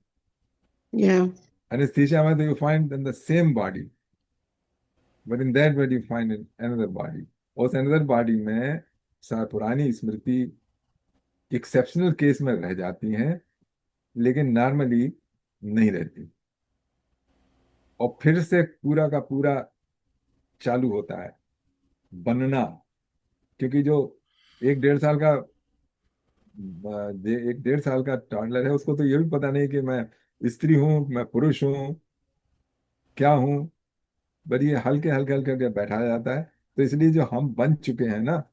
Yeah. Anaesthesia में तो you find in the same body, but in that way you find in another body. उस अनदर बॉडी में पुरानी स्मृति एक्सेप्शनल केस में रह जाती हैं, लेकिन नॉर्मली नहीं रहती। और फिर से पूरा का पूरा चालू होता है बनना। क्योंकि जो एक 1.5 साल का एक 1.5 साल का टॉडलर है, उसको तो ये भी पता नहीं कि मैं स्त्री हूँ, मैं पुरुष हूँ, क्या हूँ। बस ये हल्के हल्के हल्के हल्के बैठाया जाता है। तो इसलिए जो हम बन चुके हैं ना,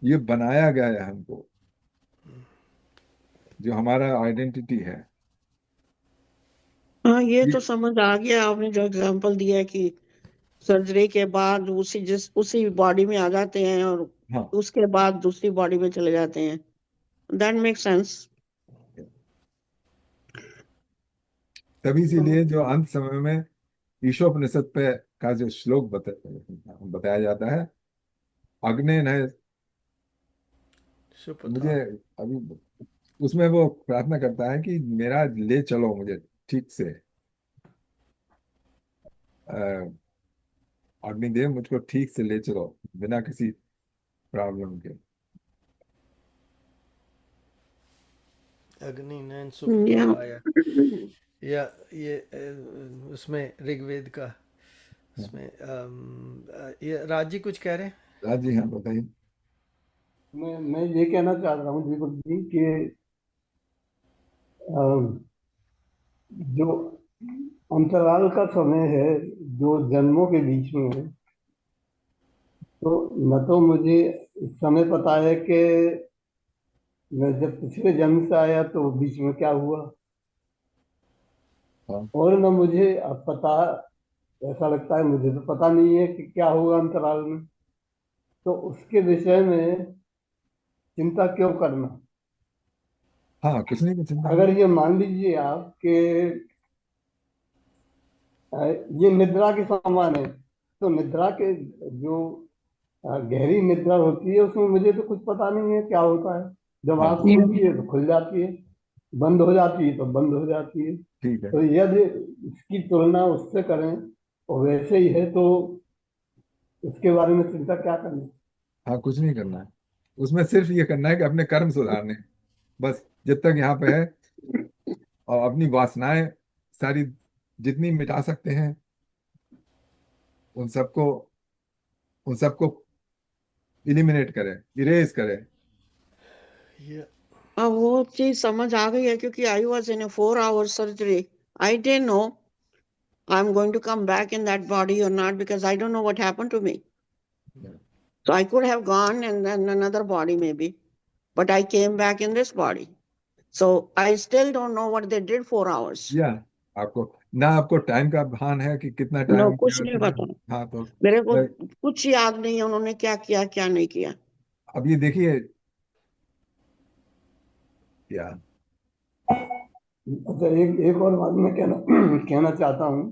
ये बनाया गया है हमको, जो हमारा आइडेंटिटी है। हाँ, ये ये तो समझ आ गया। आपने जो एग्जांपल दिया है कि सर्जरी के बाद उसी बॉडी में आ जाते हैं और हाँ, उसके बाद दूसरी बॉडी में चले जाते हैं। That make sense. तभी इसीलिए जो अंत समय में ईशोपनिषद पे का जो श्लोक बताया जाता है, अग्ने न, मुझे सुपथा। अभी उसमें वो प्रार्थना करता है कि मेरा ले चलो मुझे ठीक से, अग्निदेव मुझको ठीक से ले चलो, बिना किसी प्रॉब्लम के। अग्नि नयन या सुपथा या ये उसमें ऋग्वेद का, उसमें ये राजी कुछ कह रहे हैं। राज जी, हाँ बताइए। मैं ये कहना चाह रहा हूँ दीपक जी कि अ, जो अंतराल का समय है जो जन्मों के बीच में है, तो न तो मुझे इस समय पता है कि मैं जब पिछले जन्म से आया तो बीच में क्या हुआ, हाँ, और न मुझे अब पता। ऐसा लगता है मुझे तो पता नहीं है कि क्या होगा अंतराल में, तो उसके विषय में चिंता क्यों करना। हाँ, कुछ नहीं की चिंता अगर करो। ये मान लीजिए आप कि अ, ये निद्रा के समान है, तो निद्रा के जो गहरी निद्रा होती है उसमें मुझे तो कुछ पता नहीं है क्या होता है। जब हाँ, आंख खुलती है तो खुल जाती है, बंद हो जाती है तो बंद हो जाती है। ठीक है। तो यदि इसकी तुलना उससे करें और वैसे ही है, तो उसके बारे में चिंता क्या करनी। हाँ, कुछ नहीं करना है। उसमें सिर्फ ये करना है कि अपने कर्म सुधारने हैं। बस जब तक यहाँ पे है, और अपनी वासनाएं सारी जितनी मिटा सकते हैं, उन सबको उन सबको इलिमिनेट करें, इरेज करें। ये अब वो चीज समझ आ गई है क्योंकि I was in a 4 hour surgery. I didn't know I am going to come back in that body और not, because I don't know what happened to me. So I could have gone and then another body maybe, but I came back in this body. So I still don't know what they did 4 hours. या आपको ना, आपको time का भान है कि कितना No, time कुछ क्या, नहीं कितना। पता। हाँ, तो मेरे को कुछ याद नहीं है उन्होंने क्या किया क्या नहीं किया। अब ये देखिए, या अच्छा, एक एक और बात मैं कहना कहना चाहता हूँ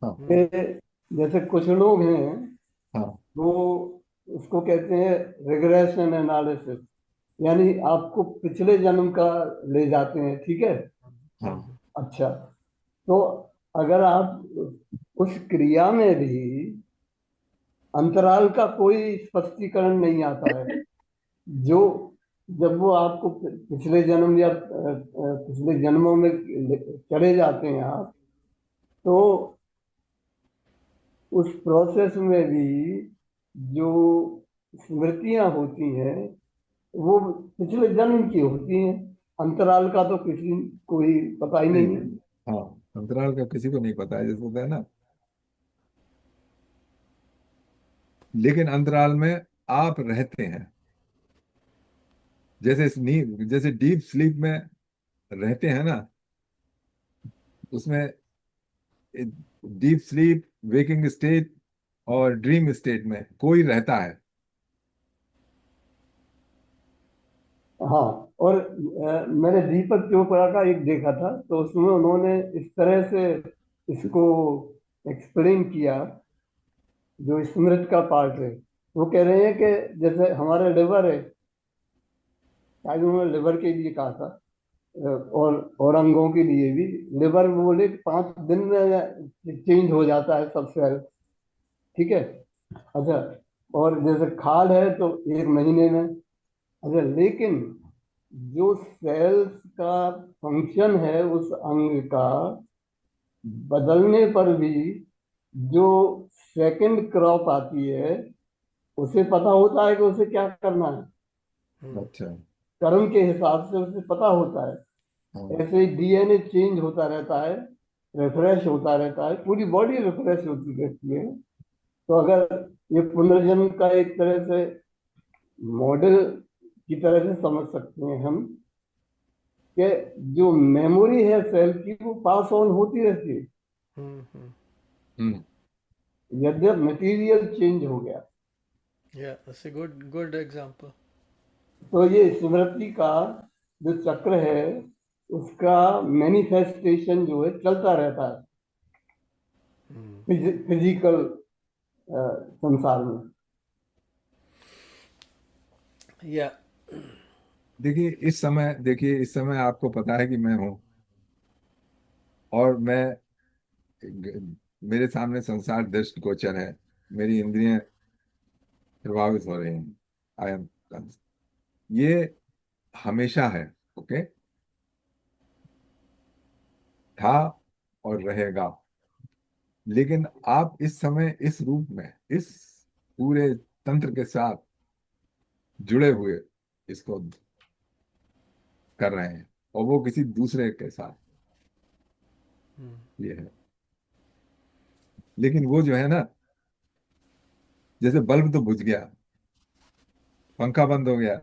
हाँ, कि जैसे कुछ लोग हैं हाँ, वो उसको कहते हैं रिग्रेशन एनालिसिस, यानी आपको पिछले जन्म का ले जाते हैं, ठीक है। हाँ अच्छा, तो अगर आप उस क्रिया में भी अंतराल का कोई स्पष्टीकरण नहीं आता है, जो जब वो आपको पिछले जन्म या पिछले जन्मों में चले जाते हैं आप, तो उस प्रोसेस में भी जो स्मृतियां होती हैं वो पिछले जन्म की होती हैं। अंतराल का तो किसी कोई पता ही नहीं नहीं है। हाँ, अंतराल का किसी को नहीं पता है, जैसे होता है ना। लेकिन अंतराल में आप रहते हैं, जैसे नींद, जैसे डीप स्लीप में रहते हैं ना, उसमें डीप स्लीप, वेकिंग स्टेट और ड्रीम स्टेट में कोई रहता है। हाँ, और मैंने दीपक चोपड़ा का एक देखा था, तो उसमें उन्होंने इस तरह से इसको एक्सप्लेन किया, जो स्मृति का पार्ट है। वो कह रहे हैं कि जैसे हमारा लिवर है, शायद उन्होंने लिवर के लिए कहा था, और अंगों के लिए भी। लिवर में बोले कि 5 दिन में चेंज हो जाता है सब सेल, ठीक है। अच्छा, और जैसे खाल है तो 1 महीने में। अच्छा, लेकिन जो सेल्स का फंक्शन है उस अंग का बदलने पर भी जो सेकंड क्रॉप आती है, उसे पता होता है कि उसे क्या करना है। अच्छा। कर्म के हिसाब से उसे पता होता है। हाँ ऐसे ही डीएनए चेंज होता रहता है, रिफ्रेश होता रहता है, पूरी बॉडी रिफ्रेश होती रहती है। तो अगर ये पुनर्जन्म का एक तरह से मॉडल की तरह से समझ सकते हैं हम, कि जो मेमोरी है सेल की वो पास ऑन होती रहती है, हम्म यद्यप मटेरियल चेंज हो गया। Yeah, that's a good example. तो ये स्मृति का जो चक्र है उसका मैनिफेस्टेशन जो है चलता रहता है फिजिकल संसार में। Yeah. देखिए इस समय आपको पता है कि मैं हूं, और मेरे सामने संसार दृष्टिगोचर है, मेरी इंद्रियां प्रभावित हो रही हैं। आई एम, ये हमेशा है। ओके, था और रहेगा। लेकिन आप इस समय इस रूप में, इस पूरे तंत्र के साथ जुड़े हुए इसको कर रहे हैं, और वो किसी दूसरे के साथ ये है। लेकिन वो जो है ना, जैसे बल्ब तो बुझ गया, पंखा बंद हो गया,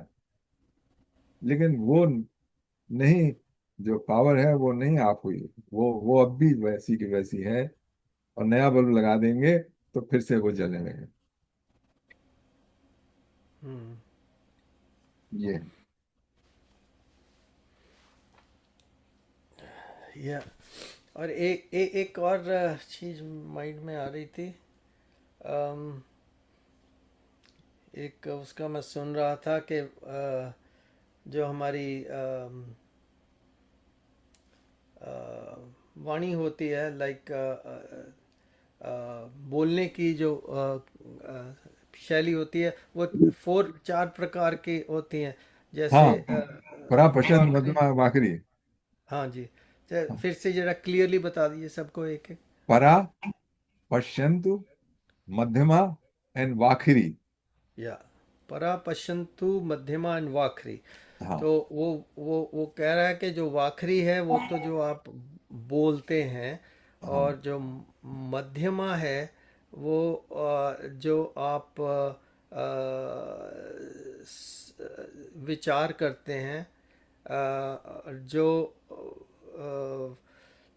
लेकिन वो नहीं, जो पावर है वो नहीं ऑफ हुई, वो अब भी वैसी की वैसी है। और नया बल्ब लगा देंगे तो फिर से वो जलने लगे। ये है। या और एक और चीज माइंड में आ रही थी। अम, एक उसका मैं सुन रहा था कि जो हमारी वाणी होती है, लाइक बोलने की जो शैली होती है, वो 4 प्रकार की होती हैं। जैसे हाँ, परा पश्चात वाक्य। मध्यमा वाकरी। हाँ जी, फिर से जरा क्लियरली बता दीजिए सबको एक एक। परा, पश्यंतु, मध्यमा एंड वाखरी। या परा, पश्यंतु, मध्यमा एंड वाखरी। हाँ तो वो कह रहा है कि जो वाखरी है वो तो जो आप बोलते हैं, हाँ और जो मध्यमा है वो जो आप विचार करते हैं, जो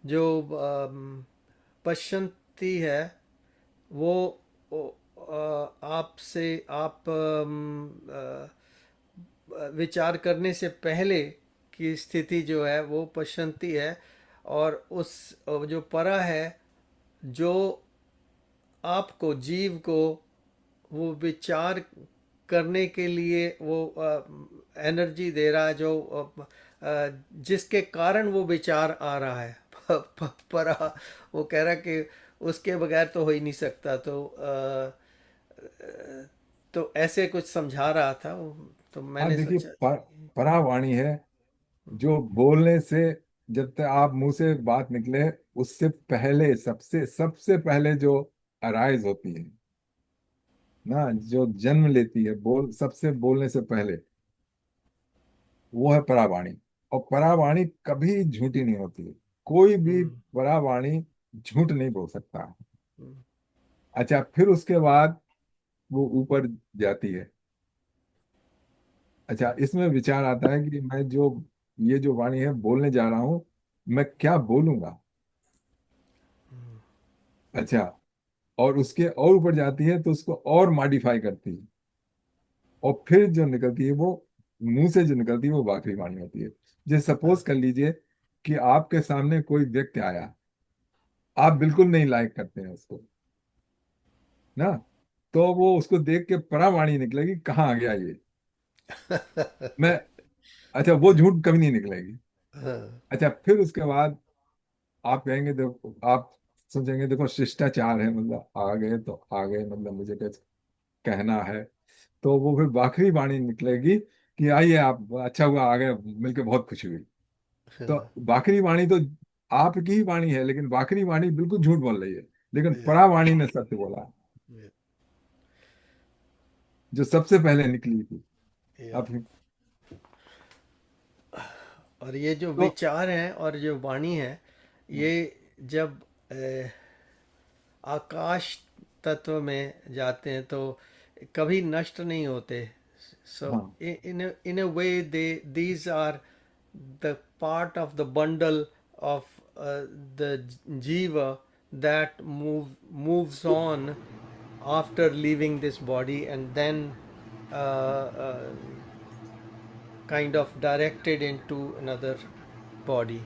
जो पश्यंती है वो आपसे आप विचार करने से पहले की स्थिति जो है वो पश्यंती है। और उस जो परा है, जो आपको, जीव को, वो विचार करने के लिए वो एनर्जी दे रहा है, जो जिसके कारण वो विचार आ रहा है। पर वो कह रहा है कि उसके बगैर तो हो ही नहीं सकता। तो ऐसे कुछ समझा रहा था वो, तो हाँ मैंने देखिए, सोचा। परावाणी है जो बोलने से, जब तक आप मुंह से बात निकले उससे पहले, सबसे सबसे पहले जो अराइज होती है ना, जो जन्म लेती है सबसे बोलने से पहले, वो है परावाणी। और परावाणी कभी झूठी नहीं होती है। कोई भी हम्म। परावाणी झूठ नहीं बोल सकता। हम्म। अच्छा, फिर उसके बाद वो ऊपर जाती है। अच्छा, इसमें विचार आता है कि मैं जो ये जो वाणी है बोलने जा रहा हूं, मैं क्या बोलूंगा। अच्छा, और उसके और ऊपर जाती है तो उसको और मॉडिफाई करती है, और फिर जो निकलती है वो मुंह से जो निकलती है वो आखिरी वाणी होती है। जैसे सपोज कर लीजिए कि आपके सामने कोई व्यक्ति आया, आप बिल्कुल नहीं लाइक करते हैं उसको ना, तो वो उसको देख के परावाणी निकलेगी, कहाँ आ गया ये, मैं। अच्छा, वो झूठ कभी नहीं निकलेगी। हाँ। अच्छा, फिर उसके बाद आप कहेंगे, देखो आप सोचेंगे देखो शिष्टाचार है, मतलब आ गए तो आ गए, मतलब मुझे कुछ कहना है। तो वो फिर आखिरी वाणी निकलेगी कि आइए आप, अच्छा हुआ आ गए, मिलके बहुत खुशी हुई। तो बाखरी वाणी तो आपकी ही वाणी है, लेकिन बाखरी वाणी बिल्कुल झूठ बोल रही है, लेकिन या, परावाणी ने सत्य बोला, या, जो सबसे पहले निकली थी। या। अब और ये जो तो विचार हैं और जो वाणी है, ये जब आकाश तत्व में जाते हैं तो कभी नष्ट नहीं होते। सो हाँ in a way they these are the part of the bundle of the jiva that moves on after leaving this body, and then kind of directed into another body.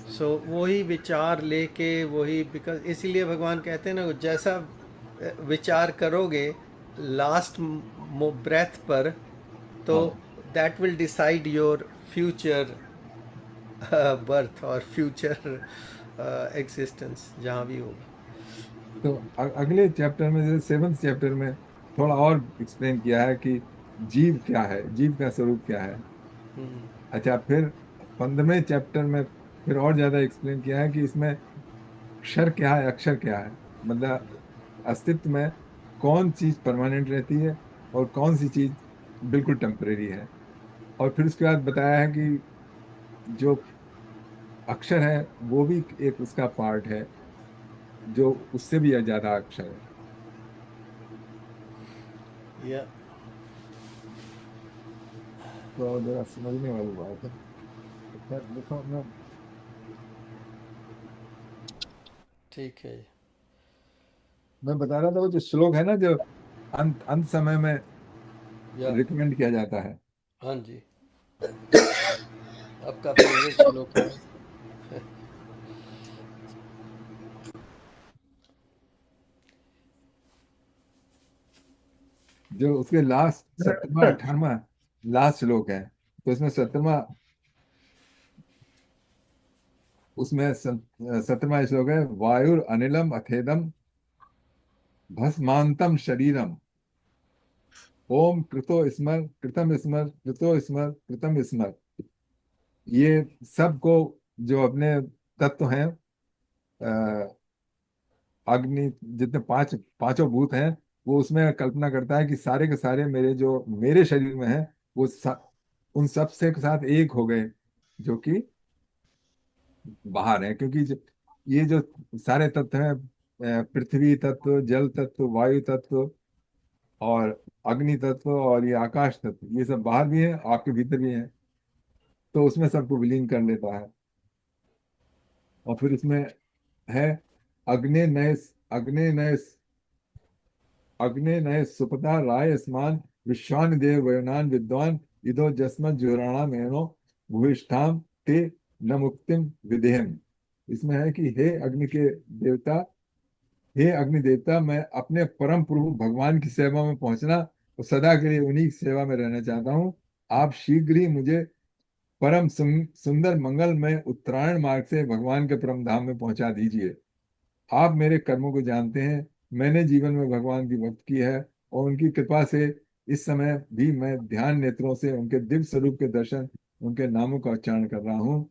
सो वही विचार लेके वही, बिकॉज इसीलिए भगवान कहते हैं ना, जैसा विचार करोगे लास्ट ब्रेथ पर, तो हाँ। That will decide your future birth और फ्यूचर एग्जिस्टेंस जहाँ भी होगा। तो अगले चैप्टर में, जैसे सेवन्थ चैप्टर में, थोड़ा और एक्सप्लेन किया है कि जीव क्या है, जीव का स्वरूप क्या है। हम्म। अच्छा, फिर 15वें चैप्टर में फिर और ज्यादा एक्सप्लेन किया है कि इसमें अक्षर क्या है, अक्षर क्या है, मतलब अस्तित्व में कौन चीज परमानेंट रहती है और कौन सी चीज बिल्कुल टेम्परेरी है। और फिर उसके बाद बताया है कि जो अक्षर है वो भी एक उसका पार्ट है, जो उससे भी ज्यादा अक्षर है। या। तो जरा समझने वाली बात है। अच्छा देखो, ठीक है। मैं बता रहा था वो जो श्लोक है ना, जो अंत अंत समय में या। रिकमेंड किया जाता है, हाँ जी। आपका फेवरेट श्लोक है। जो उसके लास्ट 17वां 18वां लास्ट श्लोक है। तो इसमें 17वां, उसमें 17वां श्लोक है, वायुर अनिलम अथेदम भस्मांतम शरीरम, ओम कृतो स्मर कृतम स्मर कृतो स्मर कृतम स्मर। ये सबको, जो अपने तत्व हैं, अ, अग्नि, जितने पांचों भूत हैं, वो उसमें कल्पना करता है कि सारे के सारे मेरे जो मेरे शरीर में है, वो उन सब से के साथ एक हो गए, जो कि बाहर है। क्योंकि ये जो सारे तत्व हैं, पृथ्वी तत्व, जल तत्व, वायु तत्व और अग्नि तत्व और ये आकाश तत्व, ये सब बाहर भी है, आपके भीतर भी है। तो उसमें सबको विलीन कर लेता है। और फिर उसमें है, अग्नि नय अग्नि नय अग्ने नय सुपता राय स्मान विश्वान देव वयनान विद्वान इदो जस्मत जुराणा मेनो भूयिष्ठाम ते न मुक्तिम विदेहम। इसमें है कि हे अग्नि के देवता, हे अग्नि देवता, मैं अपने परम प्रभु भगवान की सेवा में पहुंचना और सदा के लिए उन्हीं की सेवा में रहना चाहता हूँ। आप शीघ्र ही मुझे परम सुंदर मंगलमय उत्तरायण मार्ग से भगवान के परम धाम में पहुंचा दीजिए। आप मेरे कर्मों को जानते हैं। मैंने जीवन में भगवान की भक्ति की है और उनकी कृपा से इस समय भी मैं ध्यान नेत्रों से उनके दिव्य स्वरूप के दर्शन, उनके नामों का उच्चारण कर रहा हूँ।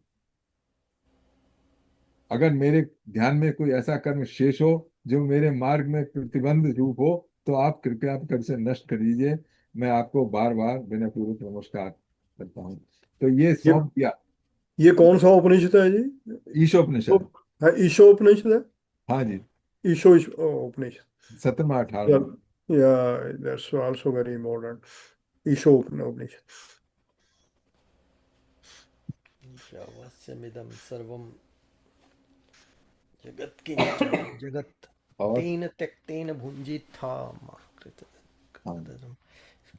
अगर मेरे ध्यान में कोई ऐसा कर्म शेष हो जो मेरे मार्ग में प्रतिबंध रूप हो, तो आप कृपया कर उसे नष्ट कर दीजिए। मैं आपको बार बार विनय पूर्वक नमस्कार करता हूँ। तो ये ये सौंप दिया। ये कौन सा उपनिषद है जी? ईशोपनिषद। है ईशोपनिषद है? हाँ जी। उपनिषद। सत्रहवां 18वां। Yeah, that's also very modern. Ishopanishad. ईशावास्यमिदं सर्वं जगत्किञ्च जगत् और तेन त्यक्तेन भुञ्जीथा मा कृत। हाँ,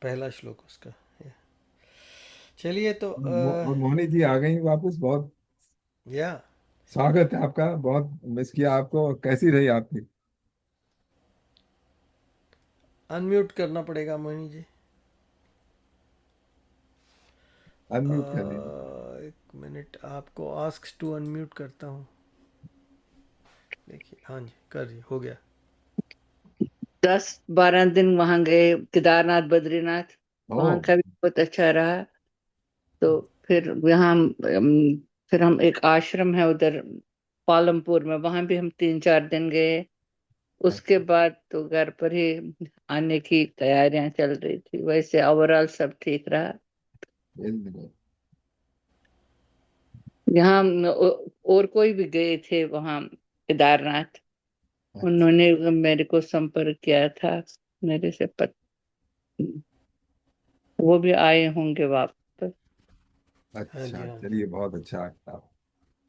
पहला श्लोक उसका। चलिए तो और मोहनी जी आ गई वापस। बहुत या स्वागत है आपका। बहुत मिस किया आपको। कैसी रही आपकी? अनम्यूट करना पड़ेगा मोहिनी जी। अनम्यूट कर दीजिए। एक मिनट, आपको आस्क टू अनम्यूट करता हूँ। देखिए, हाँ जी, कर दिया, हो गया। 10-12 दिन वहां गए, केदारनाथ बद्रीनाथ, वहां ओह। का भी बहुत अच्छा रहा। तो फिर यहाँ फिर हम एक आश्रम है उधर पालमपुर में, वहां भी हम 3-4 दिन गए। उसके अच्छा। बाद तो घर पर ही आने की तैयारियां चल रही थी। वैसे ओवरऑल सब ठीक रहा। Very good. यहाँ और कोई भी गए थे वहां केदारनाथ, अच्छा। उन्होंने मेरे को संपर्क किया था मेरे से वो भी आए होंगे वापस। हाँ जी, अच्छा, हाँ जी। चलिए, बहुत अच्छा।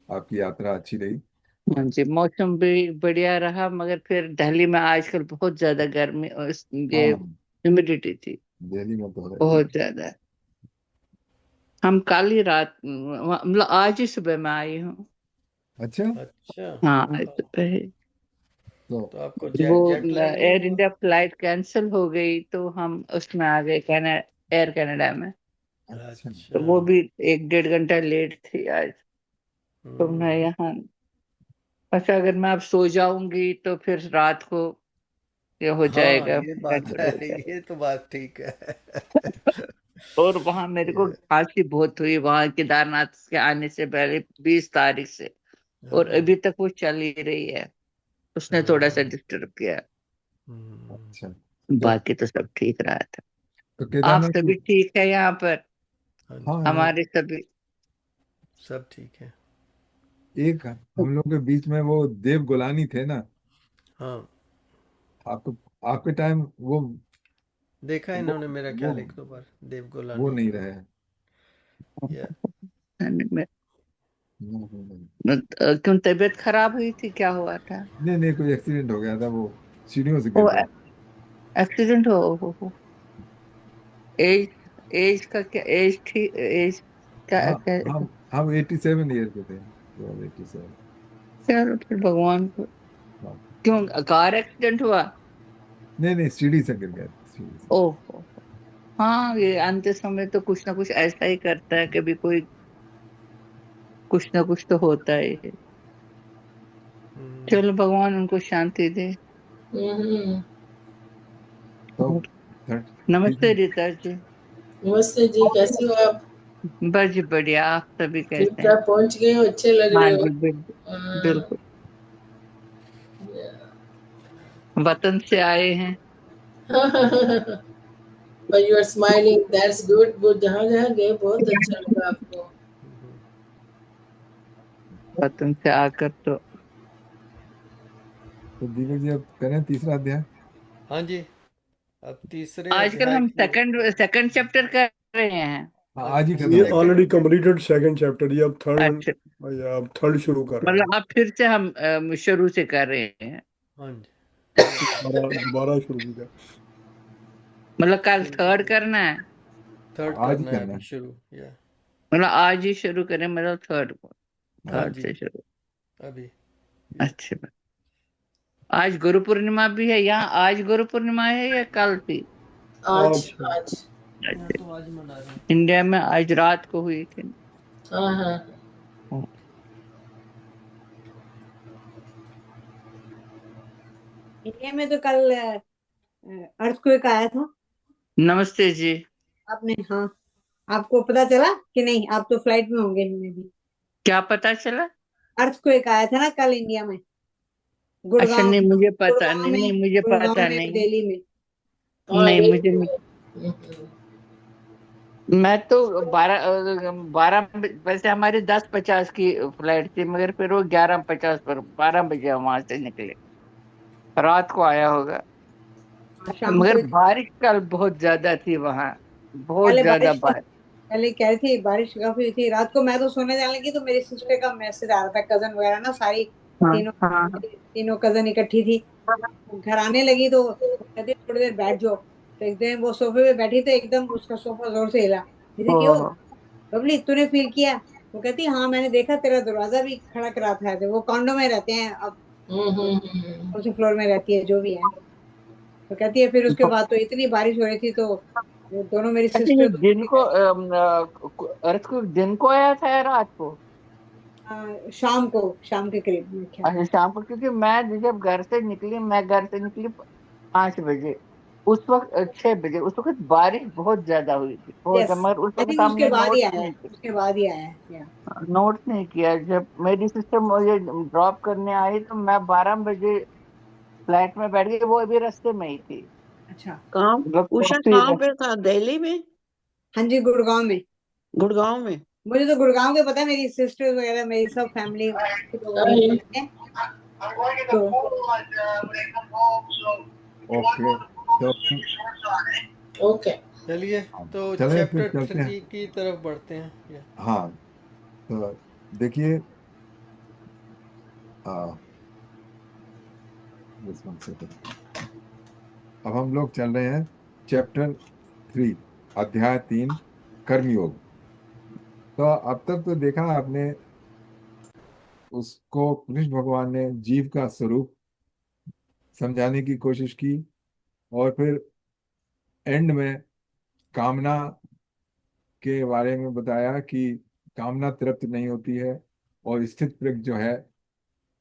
आपकी यात्रा अच्छी रही। हाँ जी, मौसम भी बढ़िया रहा, मगर फिर दिल्ली में आजकल बहुत ज्यादा गर्मी और ये हाँ, ह्यूमिडिटी थी, दिल्ली में तो है। बहुत ज्यादा। हम कल ही रात मतलब आज ही सुबह में आई हूँ। अच्छा। अच्छा, हाँ, आज सुबह ही। तो तो आपको वो जेट जेट लैग नहीं एयर हुआ? इंडिया फ्लाइट कैंसिल हो गई तो हम उसमें आ गए एयर कनाडा में। अच्छा। तो अच्छा। वो भी 1-1.5 घंटा लेट थी आज। तो मैं हम्म। यहाँ, अच्छा अगर मैं अब सो जाऊंगी तो फिर रात को ये हो हाँ, जाएगा, ये बात गड़बड़ है, हो जाएगा। ये तो बात ठीक है। और वहां मेरे को ये, खांसी बहुत हुई वहां केदारनाथ के आने से पहले, 20 तारीख से, और हाँ, अभी तक वो चल ही रही है। उसने थोड़ा सा हाँ। डिस्टर्ब किया। हम्म। अच्छा। तो बाकी तो सब ठीक रहा था। तो आप केदारनाथ सभी ठीक है यहाँ पर? हाँ जी, हाँ, यहाँ हमारे सभी सब ठीक है। एक हम लोग के बीच में वो देव गुलानी थे ना। हाँ, आपको आपके टाइम देखा है वो इन्होंने मेरा वो ख्याल 1-2 बार, देव वो गोलानी नहीं को। रहे। या क्यों तबीयत खराब हुई थी, क्या हुआ था? नहीं नहीं, कोई एक्सीडेंट हो गया था। वो सीढ़ियों से गिर ओ, पड़ा। एक्सीडेंट हो। एज एज का क्या, एज थी, एज क्या हाँ। क्या? हम 87 ईयर के थे। 87। चलो फिर भगवान को, हाँ। क्यों कार एक्सीडेंट हुआ? नहीं नहीं, सीढ़ी से गिर गए थे, सीढ़ी से। ओह, हाँ, ये अंत समय तो कुछ ना कुछ ऐसा ही करता है, कभी कोई कुछ ना कुछ तो होता ही है। हम्म। चलो भगवान उनको शांति दे। हम्म। तो और ठीक नमस्ते है। रीता जी। नमस्ते जी, कैसे हो आप? बस जी बढ़िया, आप सभी ठीक कैसे हैं? ठाक पहुंच गए हो, अच्छे लग हाँ रहे हो। जी, बिल्कुल हाँ, बिल्कुल। वतन से आए हैं। but you are smiling, that's good। वो जहाँ जहाँ गए बहुत अच्छा लगा आपको। वतन से आकर तो तो दीपक जी, अब करें तीसरा अध्याय। हाँ जी, अब तीसरे आजकल अध्याय हम की ओर। सेकंड चैप्टर कर रहे हैं। हाँ, हाँ आज ही जी, खत्म ये होगा। Second. Already completed second chapter, ये अब अच्छा, थर्ड शुरू कर रहे हैं। मतलब अब फिर से हम शुरू से कर रहे हैं। हाँ जी, या दोबारा शुरू किया। मतलब कल शुरू थर्ड करें। करना है? थर्ड आज ही करना है करना अभी है। शुरू। या मतलब आज ही शुरू करें, मतलब थर्ड को, हाँ। हाँ थर्ड जी, से शुरू। अभी। या अच्छी बात। आज गुरु पूर्णिमा भी है यहाँ। आज गुरु पूर्णिमा है या कल थी? आज आज आज यहाँ तो आज मना रहे हैं। इंडिया में आज रात को हुई थी। हाँ हाँ इंडिया में तो कल अर्थक्वेक आया था। नमस्ते जी। आपने, हाँ, आपको पता चला कि नहीं? आप तो फ्लाइट में होंगे में भी। क्या पता चला? अर्थक्वेक आया था ना कल इंडिया में, अच्छा, गुड़गांव नहीं मुझे पता गुड़गांव नहीं, में नहीं मुझे गुड़गांव पता में और नहीं, दिल्ली में। हाँ नहीं मुझे बिल्कुल। नहीं। मैं तो 12 वैसे हमारी 10:50 की फ्लाइट थी, मगर फिर वो 11:50 पर 12 बजे वहां से निकले। रात को आया होगा। शाम को मगर बारिश कल बहुत ज्यादा थी वहां, बहुत पहले ज्यादा बारिश बारिश। पहले कह रही थी बारिश काफी हुई थी। रात को मैं तो सोने जाने लगी तो मेरी सिस्टर का मैसेज आ रहा था, कजन वगैरह ना सारी, हाँ तीनों हाँ तीनों कजन इकट्ठी थी। घर आने लगी तो वो कहती थोड़ी देर बैठ जाओ। तो एकदम वो सोफे पे बैठी तो एकदम उसका सोफा जोर से हिला। दीदी क्यों? हाँ। बबली तूने फील किया? वो कहती हाँ मैंने देखा, तेरा दरवाजा भी खड़क रहा था। तो वो कॉन्डो में रहते हैं अब, उसी फ्लोर में रहती है जो भी है। तो कहती है फिर उसके बाद तो इतनी बारिश हो रही थी तो वो दोनों मेरी अच्छा, ये सिस्टर तो दिन को अर्थ को दिन को आया था या रात को? शाम को, शाम के करीब में ख्याल। अच्छा, शाम को। क्योंकि मैं जब घर से निकली, मैं घर से निकली 5 बजे। उस वक्त 6 बजे उस वक्त बारिश बहुत ज्यादा हुई थी, बहुत यस, ज्यादा, मगर उस आई वक्त थिंक उसके हमने बाद ही नोट आया है, नहीं किया। उसके बाद ही आया है या। नोट नहीं किया। जब मेरी सिस्टर मुझे ड्रॉप करने आई तो मैं 12 बजे फ्लाइट में बैठ गई, वो अभी रास्ते में ही थी। अच्छा। कहाँ? मतलब उषा काफी कहाँ पे था? दिल्ली में? हाँ जी, गुड़गांव में। गुड़गांव में? मुझे तो गुड़गांव के पता है, मेरी सिस्टर्स वगैरह मेरी सब फैमिली लोग वहीं पे रहते हैं। तो ओके, तो ओके। चलिए, हाँ, तो चले फिर चैप्टर चलते हैं। 3 की तरफ बढ़ते हैं। हाँ, तो देखिए, आ, just one second। अब हम लोग चल रहे हैं चैप्टर 3, अध्याय 3, कर्मयोग। तो अब तक तो देखा आपने, उसको कृष्ण भगवान ने जीव का स्वरूप समझाने की कोशिश की, और फिर एंड में कामना के बारे में बताया कि कामना तृप्त नहीं होती है, और स्थित प्रज्ञ जो है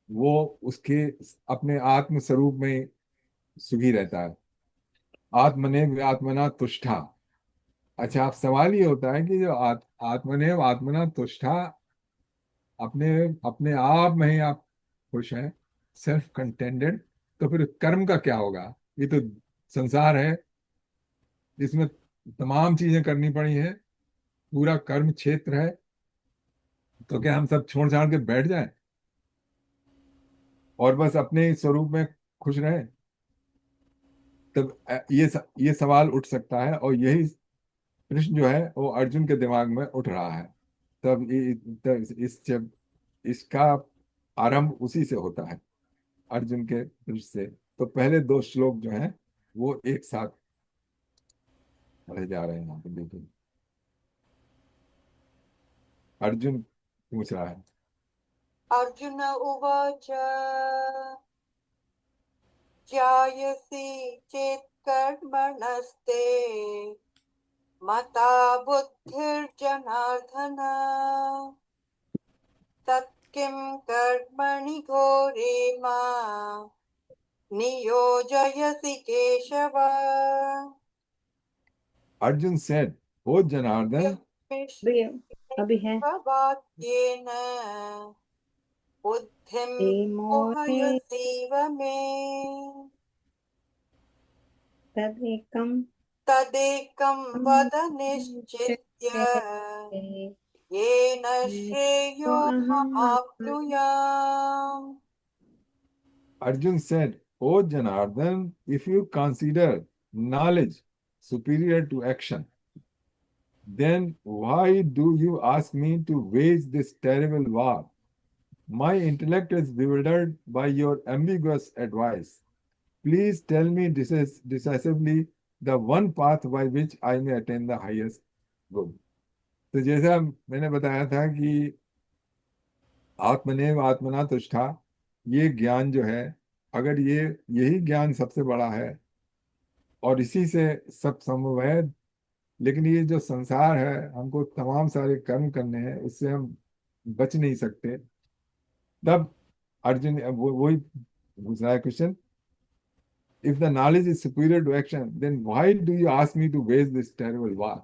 वो उसके अपने आत्म स्वरूप में सुखी रहता है। आत्मनेव आत्मना तुष्टा। अच्छा, अब सवाल ये होता है कि जो आत्मनेव आत्मना तुष्टा, अपने अपने आप में ही आप खुश हैं, सेल्फ कंटेंटेड, तो फिर कर्म का क्या होगा? ये तो संसार है, इसमें तमाम चीजें करनी पड़ी हैं, पूरा कर्म क्षेत्र है। तो क्या हम सब छोड़ छाड़ के बैठ जाएं और बस अपने स्वरूप में खुश रहें? तब ये सवाल उठ सकता है, और यही प्रश्न जो है वो अर्जुन के दिमाग में उठ रहा है। तब जब इसका आरंभ उसी से होता है, अर्जुन के प्रश्न से। तो पहले 2 श्लोक जो हैं वो एक साथ पढ़े जा रहे हैं। यहाँ पे देखिए, अर्जुन पूछ रहा है। अर्जुन उवाच जायसी चेत् कर्मणस्ते मता बुद्धिर्जनार्दन तत्किं कर्मणि घोरे मां नियोजयसि केशव। अर्जुन सेड, ओ जनार्दन, अभी अभी है वाक्येन बुद्धिं मोहे मोहयसीव मे। तदेकं तदेकं वद निश्चित्य येन श्रेयोऽहमाप्नुयाम्। Arjun said, O Janardhan, if you consider knowledge superior to action, then why do you ask me to wage this terrible war? My intellect is bewildered by your ambiguous advice. Please tell me decisively the one path by which I may attain the highest good. तो जैसा मैंने बताया था कि आत्मनेव आत्मना तुष्टा, ये ज्ञान जो है अगर यही ज्ञान सबसे बड़ा है और इसी से सब समवैध, लेकिन ये जो संसार है हमको तमाम सारे कर्म करने हैं, इससे हम बच नहीं सकते, तब अर्जुन वही पूछ रहा है question, if the knowledge is superior to action then why do you ask me to wage this terrible war.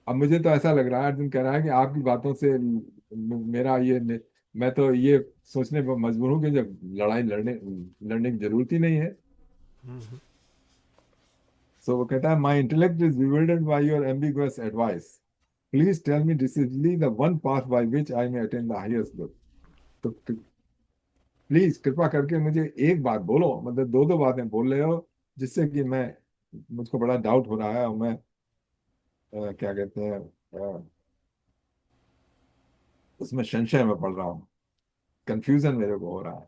अब मुझे तो ऐसा लग रहा है, अर्जुन कह रहा है कि आपकी बातों से मेरा मैं तो ये सोचने पर मजबूर हूं कि जब लड़ाई लड़ने की जरूरत ही नहीं है। सो वो कहता है, my intellect is bewildered by your ambiguous advice. Please tell me decisively the one path by which I may attain the highest good. तो प्लीज कृपा करके मुझे एक बात बोलो, मतलब दो दो बातें बोल रहे हो जिससे कि मुझको बड़ा डाउट हो रहा है और मैं क्या कहते हैं उसमें संशय में पड़ रहा हूँ, कंफ्यूजन मेरे को हो रहा है।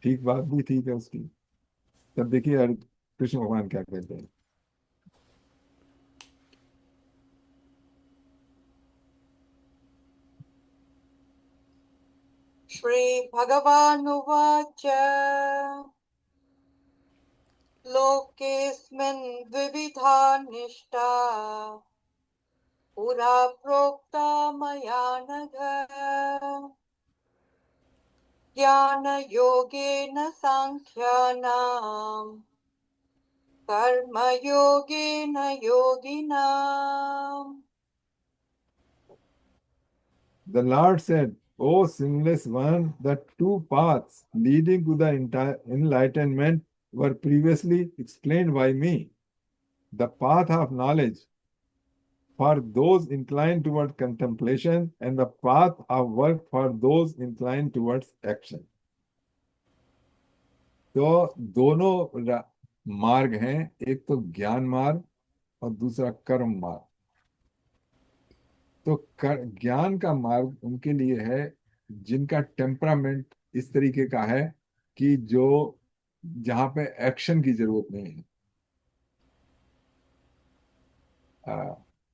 ठीक बात भी ठीक है उसकी। तब देखिए कृष्ण भगवान क्या कहते हैं। श्रीभगवानुवाच लोकेऽस्मिन् द्विविधा निष्ठा पुरा प्रोक्ता मया नघ ज्ञानयोगेन साङ्ख्यानां कर्मयोगेन योगिनाम्। The Lord said, O sinless one, the two paths leading to the entire enlightenment were previously explained by me. The path of knowledge for those inclined toward contemplation and the path of work for those inclined towards action. तो दोनों मार्ग हैं, एक तो ज्ञान मार्ग और दूसरा कर्म मार्ग। तो ज्ञान का मार्ग उनके लिए है जिनका टेम्परामेंट इस तरीके का है कि जहां पे एक्शन की जरूरत नहीं है।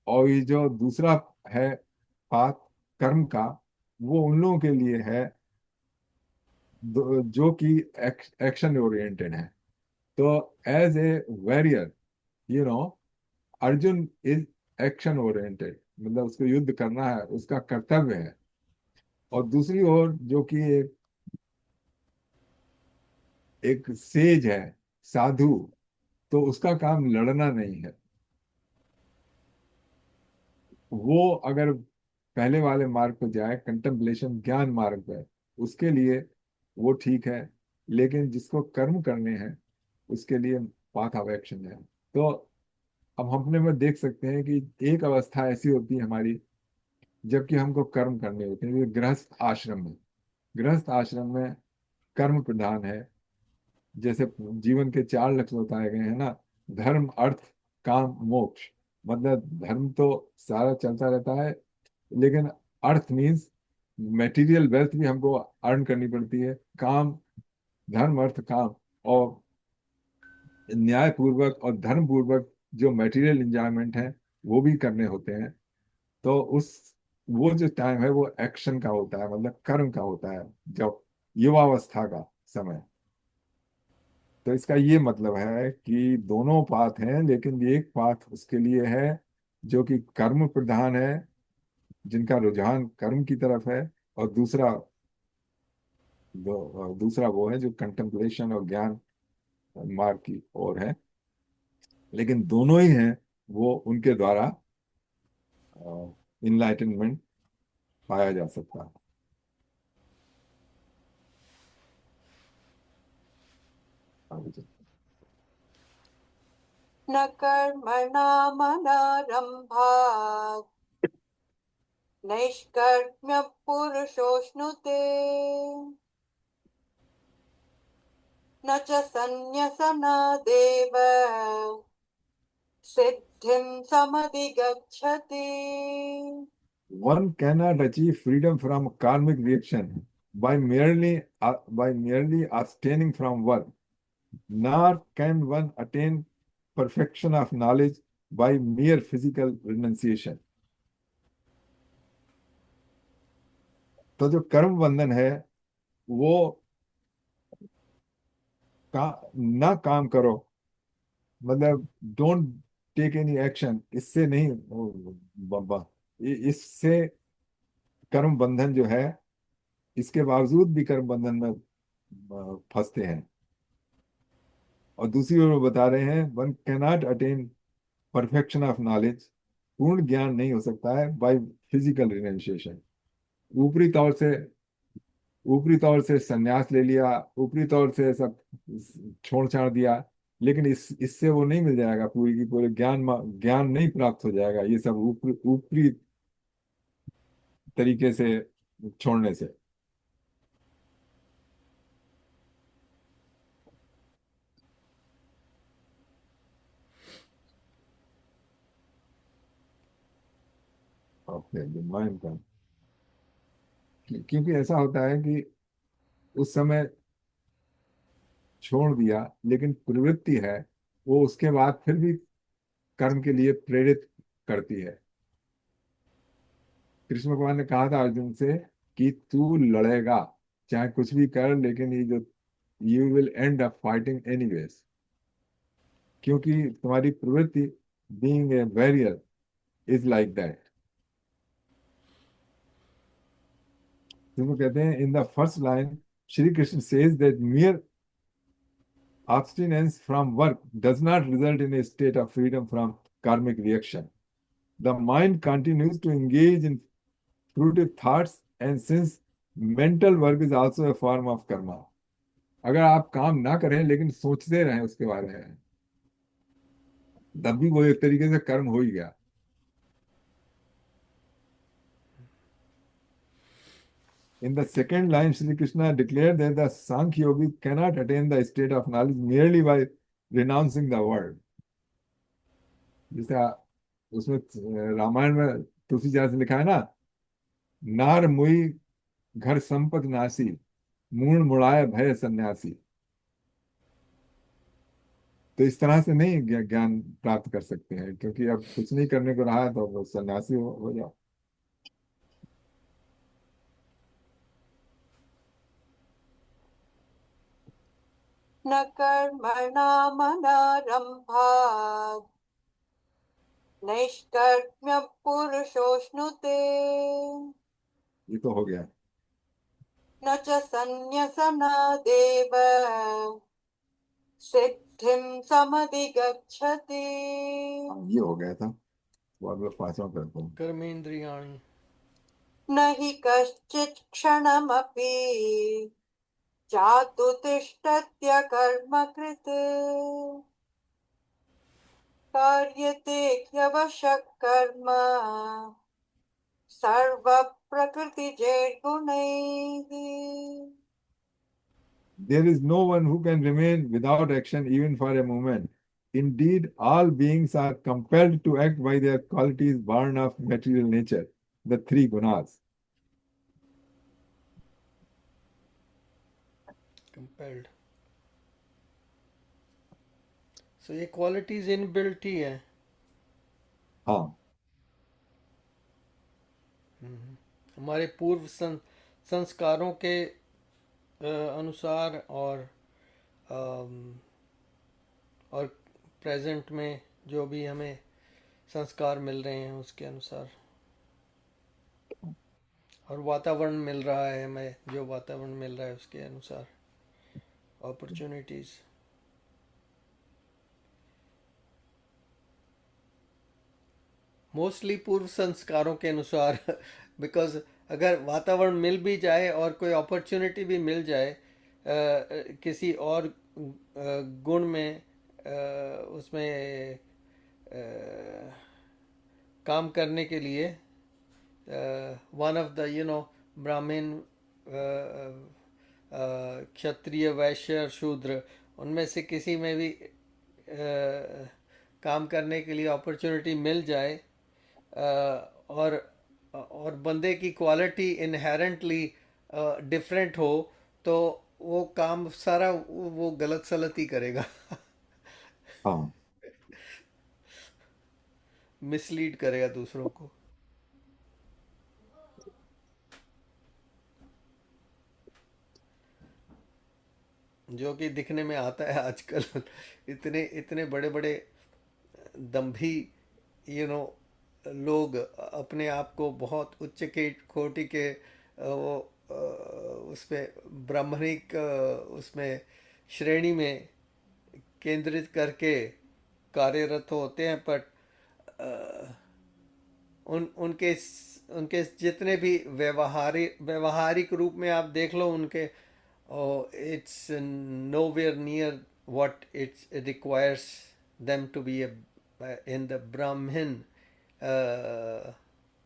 और ये जो दूसरा है पाथ कर्म का, वो उन लोगों के लिए है जो कि एक्शन ओरिएंटेड है। तो as a warrior Arjun is action oriented, मतलब उसको युद्ध करना है, उसका कर्तव्य है। और दूसरी ओर जो कि एक सेज है, साधु, तो उसका काम लड़ना नहीं है। वो अगर पहले वाले मार्ग पर जाए, कंटेम्पलेशन ज्ञान मार्ग पर, उसके लिए वो ठीक है, लेकिन जिसको कर्म करने हैं उसके लिए पाथ ऑफ एक्शन है। तो अब हम अपने में देख सकते हैं कि एक अवस्था ऐसी होती है हमारी जबकि हमको कर्म करने होते हैं। ये गृहस्थ आश्रम में कर्म प्रधान है। जैसे जीवन के 4 लक्ष्य बताए गए हैं ना, धर्म अर्थ काम मोक्ष। मतलब धर्म तो सारा चलता रहता है, लेकिन अर्थ मीन्स मेटीरियल वेल्थ भी हमको अर्न करनी पड़ती है। काम, धर्म अर्थ काम, और न्याय पूर्वक और धर्म पूर्वक जो मेटीरियल एंजॉयमेंट है वो भी करने होते हैं। तो वो जो टाइम है वो एक्शन का होता है, मतलब कर्म का होता है, जब युवावस्था का समय। तो इसका ये मतलब है कि दोनों पाथ हैं, लेकिन एक पाथ उसके लिए है जो कि कर्म प्रधान है, जिनका रुझान कर्म की तरफ है, और दूसरा वो है जो कंटेम्पलेशन और ज्ञान मार्ग की ओर है। लेकिन दोनों ही हैं, वो उनके द्वारा इनलाइटनमेंट पाया जा सकता है। न कर्मणामनारम्भात् नैष्कर्म्य पुरुषोऽश्नुते न च सन्न्यसनादेव सिद्धिं समधिगच्छति। One cannot achieve freedom from karmic reaction by merely abstaining from work, nor can one attain perfection of knowledge by mere physical renunciation. तो जो कर्म बंधन है वो ना काम करो, मतलब डोंट टेक एनी एक्शन, इससे नहीं बाबा, इससे कर्म बंधन जो है, इसके बावजूद भी कर्म बंधन में फंसते हैं। और दूसरी ओर वो बता रहे हैं one cannot attain perfection of knowledge, पूर्ण ज्ञान नहीं हो सकता है बाय फिजिकल रियलाइजेशन। ऊपरी तौर से ऊपरी तौर से संन्यास ले लिया, ऊपरी तौर से सब छोड़ छाड़ दिया, लेकिन इससे वो नहीं मिल जाएगा, पूरी की पूरी ज्ञान नहीं प्राप्त हो जाएगा, ये सब ऊपरी ऊपरी तरीके से छोड़ने से। अपने माइंड का, क्योंकि ऐसा होता है कि उस समय छोड़ दिया, लेकिन प्रवृत्ति है वो उसके बाद फिर भी कर्म के लिए प्रेरित करती है। कृष्ण भगवान ने कहा था अर्जुन से कि तू लड़ेगा, चाहे कुछ भी कर, लेकिन ये जो you will and up fighting anyways, क्योंकि तुम्हारी प्रवृत्ति being a warrior is like that. तो कहते हैं in the first line Shri Krishna says that mere abstinence from work does not result in a state of freedom from karmic reaction. The mind continues to engage in fruitive thoughts, and since mental work is also a form of karma, अगर आप काम ना करें लेकिन सोचते रहें उसके बारे में, तब भी वो एक तरीके से कर्म हो ही गया। In the second line, Sri Krishna declared that the Sankhya yogi cannot attain the state of knowledge merely by renouncing the world. जैसे उसमें रामायण में तुलसीदास ने लिखा है ना, नार मुई घर संपत नासी, मूण मुड़ाए भय सन्यासी। तो इस तरह से नहीं ज्ञान प्राप्त कर सकते हैं, क्योंकि अब कुछ नहीं करने को रहा है तो वो सन्यासी हो जाओ। न कर्मणामनारम्भात् नैष्कर्म्य पुरुषोऽश्नुते ये तो हो गया। न च सन्न्यसनादेव सिद्धिं समधिगच्छति। ये हो गया था, वो अगला पांचवा करते हैं। कर्मेंद्रियाणि न हि कश्चित् क्षणमपि जातु तिष्ठत्य कर्मकृत् कार्यते ह्यवशः कर्म सर्वप्रकृतिजैर्गुणैः। There is no one who can remain without action even for a moment. Indeed, all beings are compelled to act by their qualities born of material nature, the three gunas. Compelled, so ये qualities inbuilt ही है। हाँ, हमारे पूर्व संस्कारों के अनुसार अम, और present में जो भी हमें संस्कार मिल रहे हैं उसके अनुसार, और वातावरण मिल रहा है हमें, जो वातावरण मिल रहा है उसके अनुसार अपॉर्चुनिटीज। मोस्टली पूर्व संस्कारों के अनुसार बिकॉज अगर वातावरण मिल भी जाए और कोई अपॉर्चुनिटी भी मिल जाए किसी और गुण में, उसमें काम करने के लिए, वन ऑफ द ब्राह्मण, क्षत्रिय, वैश्य, शूद्र, उनमें से किसी में भी काम करने के लिए अपॉर्चुनिटी मिल जाए, और बंदे की क्वालिटी इनहेरेंटली डिफरेंट हो, तो वो काम सारा वो गलत सलत ही करेगा। हाँ, मिसलीड करेगा दूसरों को। जो कि दिखने में आता है आजकल। इतने इतने बड़े बड़े दम्भी लोग अपने आप को बहुत उच्च के कोटि के वो उसमें ब्राह्मणिक उसमें श्रेणी में केंद्रित करके कार्यरत होते हैं, पर उनके उनके जितने भी व्यवहारिक रूप में आप देख लो उनके, it's nowhere near what it requires them to be in the Brahmin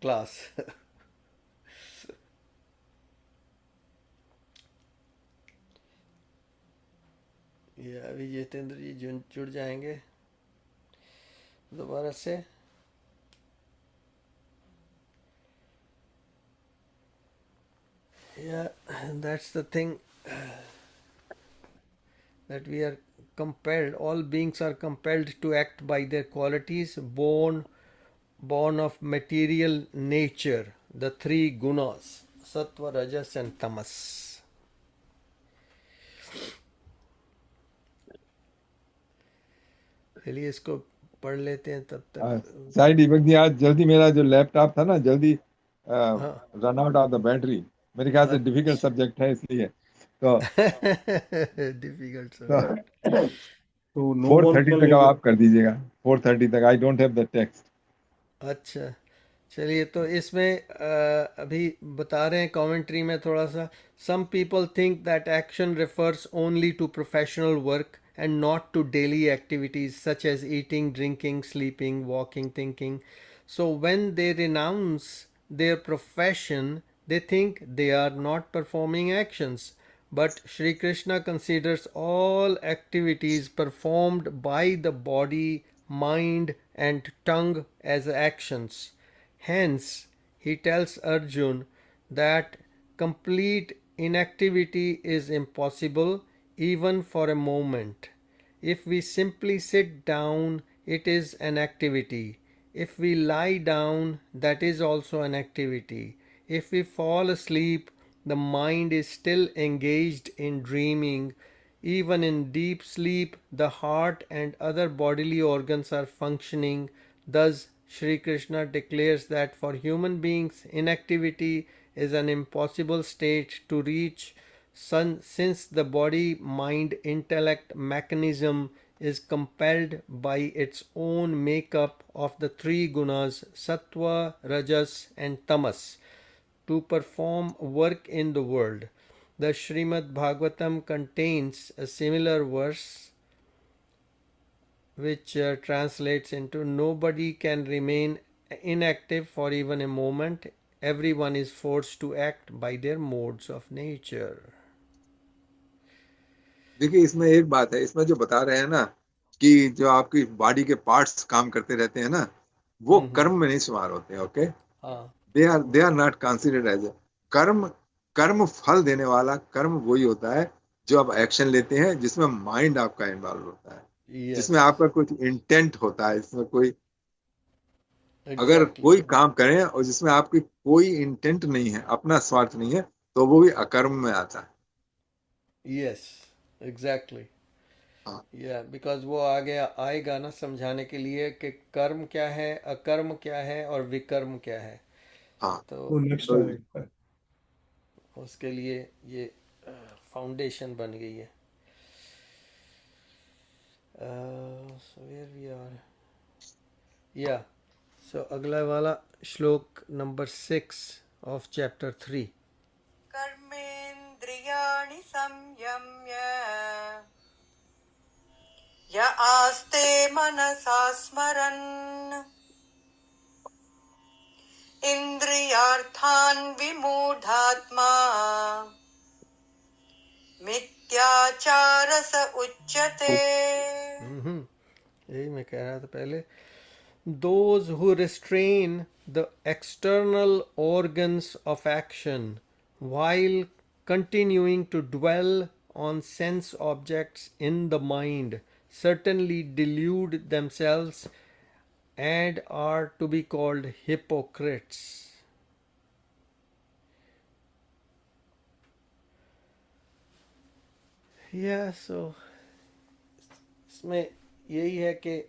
class. ये अभी जितेंद्र जी जुड़ जाएंगे दोबारा से। Yeah, that's the thing, that we are compelled, all beings are compelled to act by their qualities born of material nature, the three gunas, sattva, rajas and tamas. चलिए इसको पढ़ लेते हैं तब तक। साई दीपक जी, आज जल्दी मेरा जो लैपटॉप था ना, जल्दी हाँ run out of the battery. मेरे ख्याल से डिफिकल्ट सब्जेक्ट है, इसलिए तो डिफिकल्ट तो सब्जेक्ट। तो नो 4:30 वन तक अब आप कर दीजिएगा। 4:30 तक I don't have the text. अच्छा चलिए, तो इसमें अभी बता रहे हैं कमेंट्री में थोड़ा सा। Some people think that action refers only to professional work and not to daily activities such as eating, drinking, sleeping, walking, thinking. So when they renounce their profession, they think they are not performing actions. But Sri Krishna considers all activities performed by the body, mind, and tongue as actions. Hence, he tells Arjun that complete inactivity is impossible even for a moment. If we simply sit down, it is an activity. If we lie down, that is also an activity. If we fall asleep, the mind is still engaged in dreaming. Even in deep sleep, the heart and other bodily organs are functioning. Thus, Sri Krishna declares that for human beings, inactivity is an impossible state to reach, since the body mind intellect mechanism is compelled by its own makeup of the three gunas sattva, rajas, and tamas to perform work in the world. The Srimad Bhagavatam contains a similar verse which translates into nobody can remain inactive for even a moment. Everyone is forced to act by their modes of nature. देखिए, इसमें एक बात है, इसमें जो बता रहे हैं ना कि जो आपकी बॉडी के पार्ट्स काम करते रहते हैं ना, वो कर्म में नहीं शुमार होते हैं। ओके, हाँ they are not considered as karma. कर्म फल देने वाला कर्म वही होता है जो आप एक्शन लेते हैं, जिसमें माइंड आपका इन्वॉल्व होता है, जिसमें यस आपका कुछ इंटेंट होता है। इसमें कोई अगर एग्जैक्टली कोई काम करें और जिसमें आपकी कोई इंटेंट नहीं है, अपना स्वार्थ नहीं है, तो वो भी अकर्म में आता है। यस एग्जैक्टली हाँ या बिकॉज वो आगे आएगा ना समझाने के लिए कि कर्म क्या है, अकर्म क्या है और विकर्म क्या है। हाँ। तो वो नेक्स्ट तो आएगा। उसके लिए ये फाउंडेशन बन गई है। so where we are, yeah, so अगला वाला श्लोक नंबर 6 of chapter 3. कर्मेन्द्रियाणि संयम्य य आस्ते मनसा स्मरन् इन्द्रियार्थान् विमूढात्मा मिथ्याचार स उच्यते। यही मैं कह रहा था पहले। Those who restrain the external organs of action while continuing to dwell on sense objects in the mind certainly delude themselves and are to be called hypocrites. सो इसमें यही है कि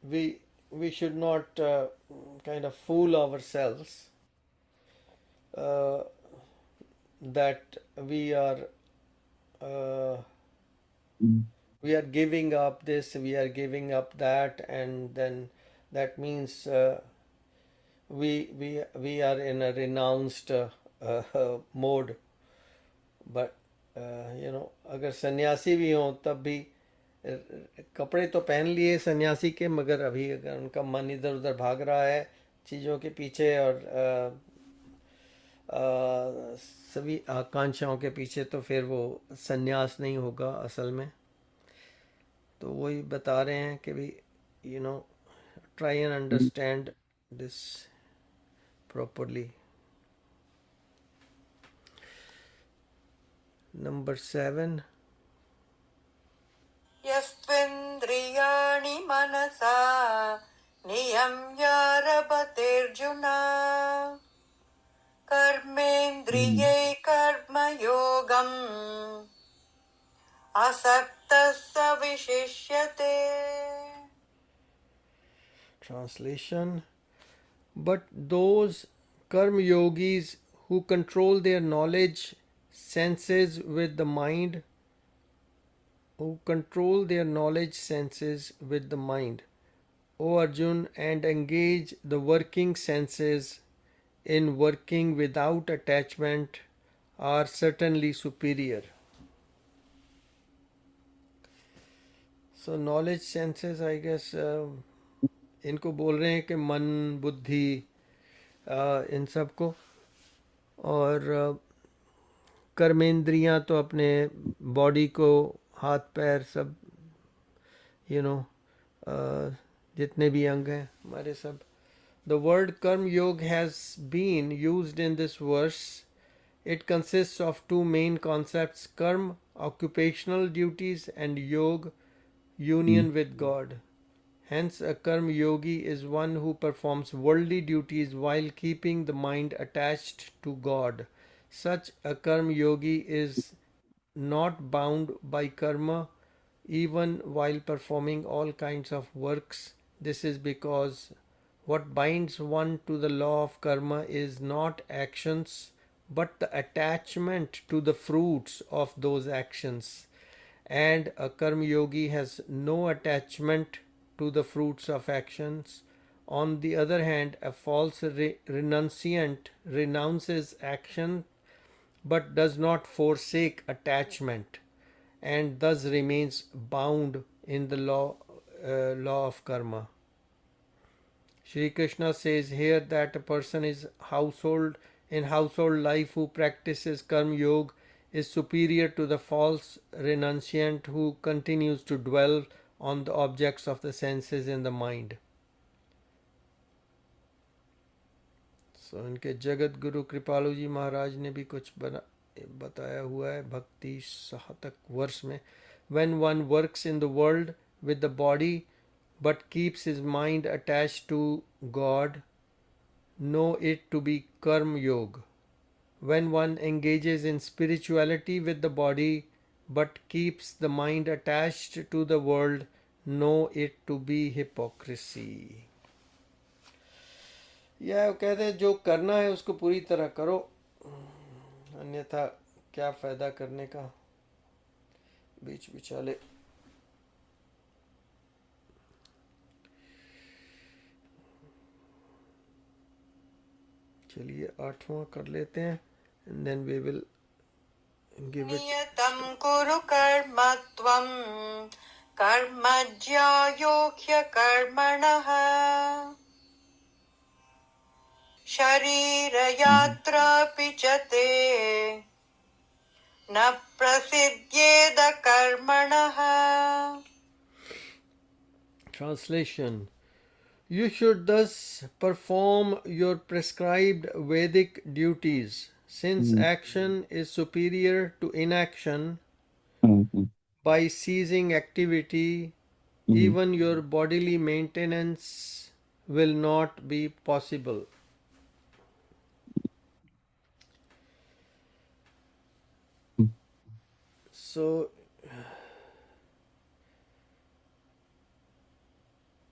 we should not kind of fool ourselves uh, that uh, we are giving up this, we are giving up that, and then that means we are in a renounced mode. But अगर सन्यासी भी हों तब भी कपड़े तो पहन लिए सन्यासी के, मगर अभी अगर उनका मन इधर उधर भाग रहा है चीज़ों के पीछे और सभी आकांक्षाओं के पीछे, तो फिर वो सन्यास नहीं होगा असल में। तो वही बता रहे हैं कि भी try and understand this properly. Number 7, यस्त्विन्द्रियाणि मनसा नियम्यारभतेऽर्जुन कर्मेन्द्रियै कर्मयोगम् असक्तः स विशिष्यते। Translation: But those karma yogis who control their knowledge senses with the mind, O Arjun, and engage the working senses in working without attachment, are certainly superior. So knowledge senses, I guess, इनको बोल रहे हैं कि मन, बुद्धि, इन सब को, और कर्मेंद्रियां तो अपने बॉडी को, हाथ पैर सब, जितने भी अंग हैं हमारे सब। The word karma yoga has been used in this verse. It consists of two main concepts: karma, occupational duties, and yoga, union with God. Hence, a karma yogi is one who performs worldly duties while keeping the mind attached to God. Such a karma yogi is not bound by karma even while performing all kinds of works. This is because what binds one to the law of karma is not actions, but the attachment to the fruits of those actions. And a karma yogi has no attachment to the fruits of actions. On the other hand, a false renunciant renounces action but does not forsake attachment, and thus remains bound in the law of karma. Shri Krishna says here that a person is in household life who practices karma yoga is superior to the false renunciant who continues to dwell on the objects of the senses in the mind. So इनके जगत गुरु कृपालु जी महाराज ने भी कुछ बताया हुआ है भक्ति साहतक वर्ष में. When one works in the world with the body but keeps his mind attached to God, know it to be karma yoga. When one engages in spirituality with the body but keeps the mind attached to the world, know it to be hypocrisy. यह कहते हैं जो करना है उसको पूरी तरह करो, अन्यथा क्या फायदा करने का. बीच बिचाले चलिए 8वां कर लेते हैं, and then we will give it. नियतं कुरु कर्म त्वं कर्मज्यायो ह्यकर्मणः शरीरयात्रापि च ते न प्रसिद्ध्येद कर्मणः. Translation: You should thus perform your prescribed Vedic duties, since action is superior to inaction. By ceasing activity, even your bodily maintenance will not be possible. So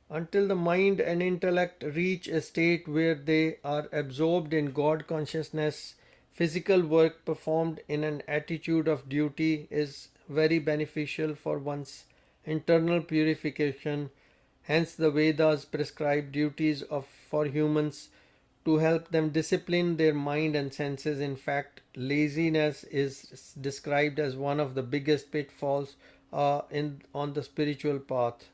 until the mind and intellect reach a state where they are absorbed in God consciousness, physical work performed in an attitude of duty is very beneficial for one's internal purification. Hence, the Vedas prescribe duties for humans to help them discipline their mind and senses. In fact, laziness is described as one of the biggest pitfalls on the spiritual path.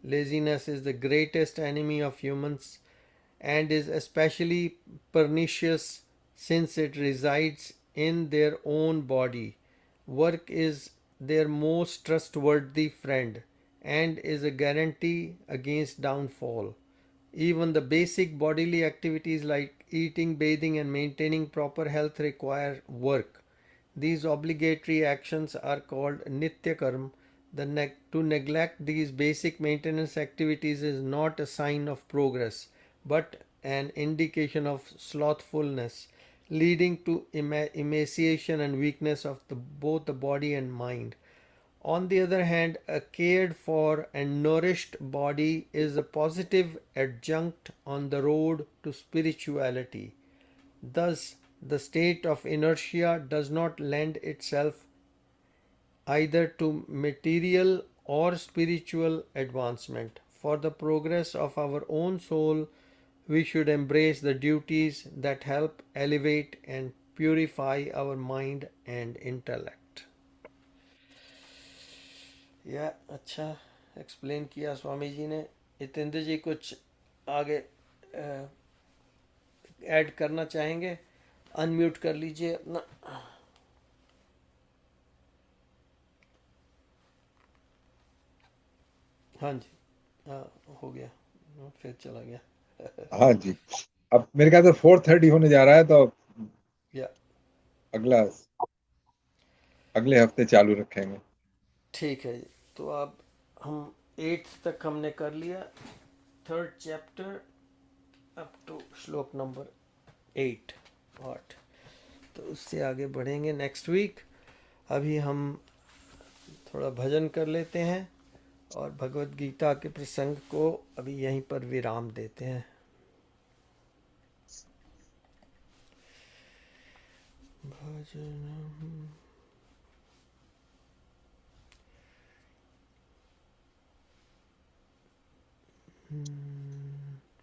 Laziness is the greatest enemy of humans and is especially pernicious since it resides in their own body. Work is their most trustworthy friend and is a guarantee against downfall. Even the basic bodily activities like eating, bathing, and maintaining proper health require work. These obligatory actions are called nitya karma. To neglect these basic maintenance activities is not a sign of progress, but an indication of slothfulness, leading to emaciation and weakness of both the body and mind. On the other hand, a cared for and nourished body is a positive adjunct on the road to spirituality. Thus, the state of inertia does not lend itself either to material or spiritual advancement. For the progress of our own soul, we should embrace the duties that help elevate and purify our mind and intellect. या अच्छा explain किया स्वामी जी ने। हितेंद्र जी कुछ आगे add करना चाहेंगे? Unmute कर लीजिए अपना। हाँ जी, हाँ हो गया, फिर चला गया। हाँ जी, अब मेरे ख्याल से 4:30 होने जा रहा है, तो या अगले हफ्ते चालू रखेंगे। ठीक है जी। तो अब हम 8th तक हमने कर लिया, 3rd चैप्टर अप टू श्लोक नंबर 8। तो उससे आगे बढ़ेंगे नेक्स्ट वीक। अभी हम थोड़ा भजन कर लेते हैं और भगवत गीता के प्रसंग को अभी यहीं पर विराम देते हैं। भजन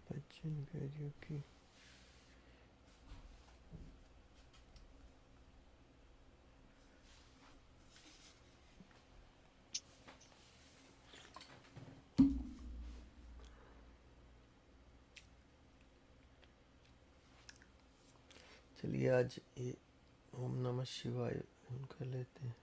भजन करियो चलिए आज ये ओम नमः शिवाय कर लेते हैं।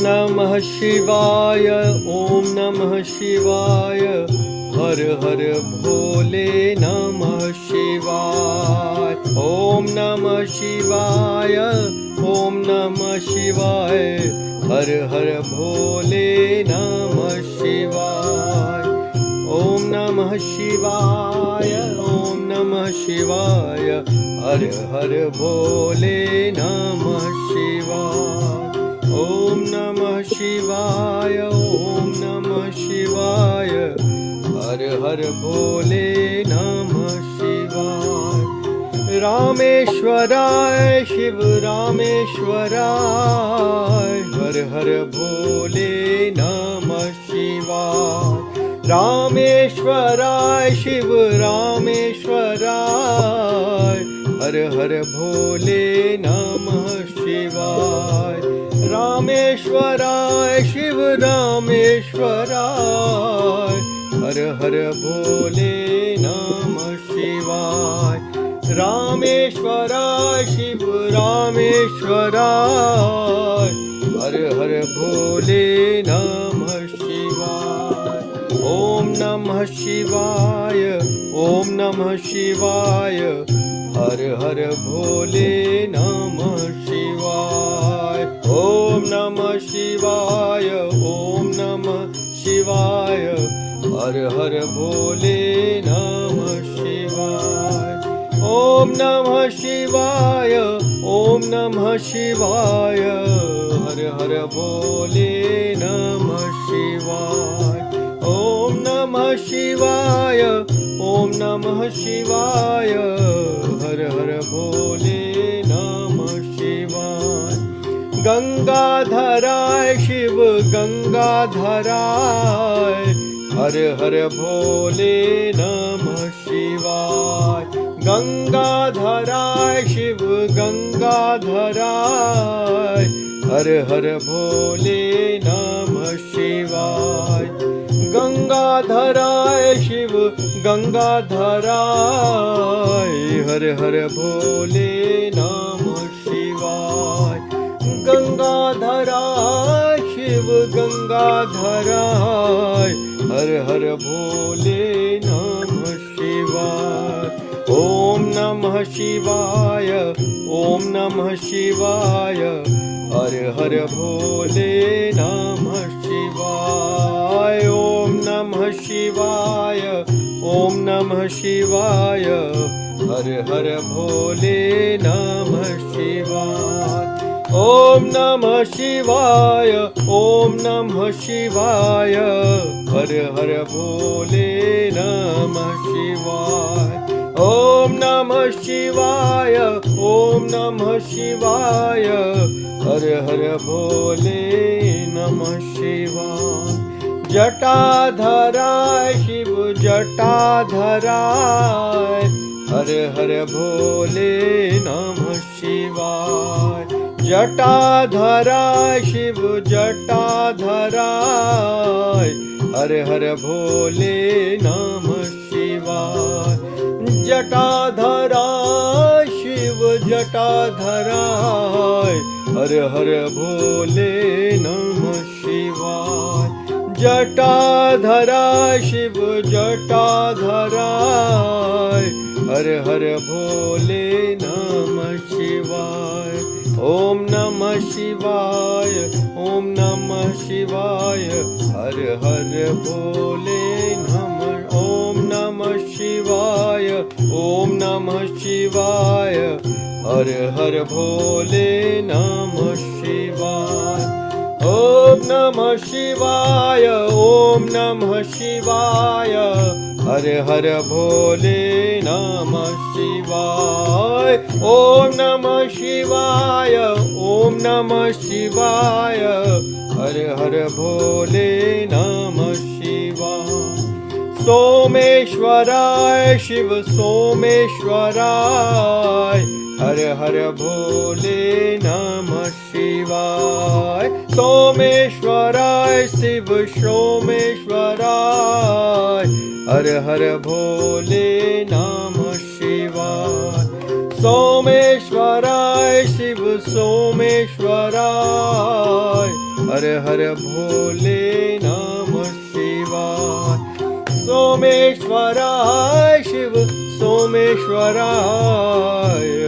नमः शिवाय, ओम नमः शिवाय, हर हर भोले नमः शिवाय। ओम नमः शिवाय, ओम नमः शिवाय, हर हर भोले नमः शिवाय। ओम नमः शिवाय, ओम नमः शिवाय, हर हर भोले नमः शिवाय। ओम नमः शिवाय, ओम नमः शिवाय, हर हर भोले नमः शिवाय। रामेश्वराय शिव रामेश्वराय, हर हर भोले नमः शिवाय। रामेश्वराय शिव रामेश्वराय, हर हर भोले नमः शिवाय। रामेश्वराय शिव रामेश्वराय, हर हर भोले नमः शिवाय। रामेश्वराय शिव रामेश्वराय, हर हर भोले नमः शिवाय। ओम नमः शिवाय, ओम नमः शिवाय, हर हर भोले नमः शिवाय। ओम नमः शिवाय, ओम नमः शिवाय, हर हर भोले नमः शिवाय। ओम नमः शिवाय, ओम नमः शिवाय, हर हर भोले नमः शिवाय। ओम नमः शिवाय, ओम नमः शिवाय, हर हर भोले नमः शिवाय। गंगाधराय शिव गंगाधराय, हर हर भोले नमः शिवाय। गंगाधराय शिव गंगाधराय, हर हर भोले नमः शिवाय। गंगाधराय शिव गंगाधराय, हर हर भोले नमः शिवाय। गंगाधराय शिव गंगाधराय, हर हर भोले नमः शिवाय। ओम नमः शिवाय, ओम नमः शिवाय, हर हर भोले नमः शिवाय। ओम नमः शिवाय, ओम नमः शिवाय, हर हर भोले नमः शिवाय। ओम नमः शिवाय, ओम नमः शिवाय, हर हर भोले नमः शिवाय। ओम नमः शिवाय, ओम नमः शिवाय, हर हर भोले नमः शिवाय। जटाधराय शिव जटाधराय, हर हर भोले नमः शिवाय। जटाधराय शिव जटाधराय, हर हर भोले नमः शिवाय। जटाधराय शिव जटाधराय, हर हर भोले नमः शिवाय। जटाधराय शिव जटाधराय, हर हर भोले नमः शिवाय। ओम नमः शिवाय, ओम नमः शिवाय, हर हर भोले नमः। ओम नमः शिवाय, ओम नमः शिवाय, हर हर भोले नमः शिवाय। ओम नमः शिवाय, ओम नमः शिवाय, हर हर भोले नमः शिवाय। ओम नमः शिवाय, ओम नमः शिवाय, हर हर भोले नमः शिवाय। सोमेश्वराय शिव सोमेश्वराय, हर हर भोले नमः शिवाय। सोमेश्वराय शिव सोमेश्वराय, हर हर भोले नमः शिवाय। सोमेश्वराय शिव सोमेश्वराय, हर हर भोले नमः शिवाय। सोमेश्वराय शिव सोमेश्वराय,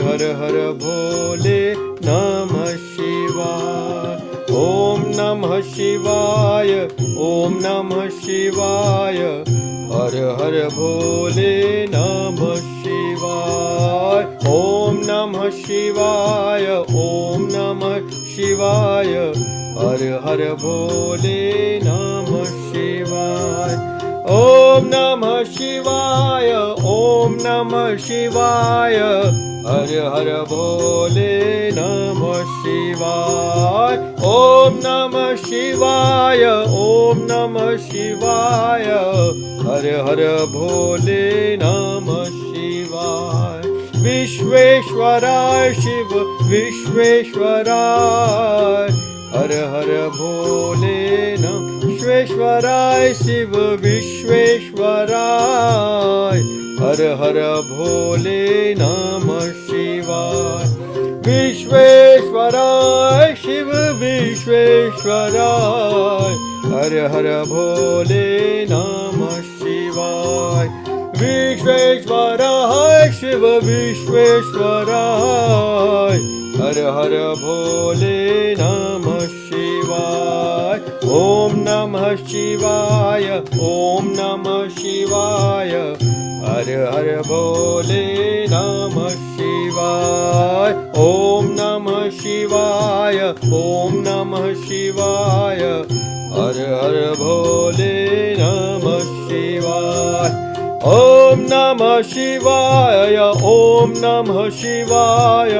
हर हर भोले नमः शिवाय। ओम नमः शिवाय, ओम नमः शिवाय, हर हर भोले नमः शिवाय। ओम नमः शिवाय, ओम नमः शिवाय, हर हर भोले नमः शिवाय। ओम नमः शिवाय, ओम नमः शिवाय, हर हर भोले नमः शिवाय। ओम नमः शिवाय, ओम नमः शिवाय, हर हर भोले नमः शिवाय। विश्वेश्वराय शिव विश्वेश्वराय, हर हर भोले नमः विश्वेश्वराय शिव विश्वेश्वराय हर हर भोले नमः शिवाय विश्वेश्वराय शिव विश्वेश्वराय हर हर भोले नमः शिवाय विश्वेश्वराय शिव विश्वेश्वराय हर हर भोले नमः शिवाय ओम नमः शिवाय ओम नमः शिवाय हर हर भोले नमः शिवाय ओम नमः शिवाय ओम नमः शिवाय हर हर भोले नमः शिवाय ओम नमः शिवाय ओम नमः शिवाय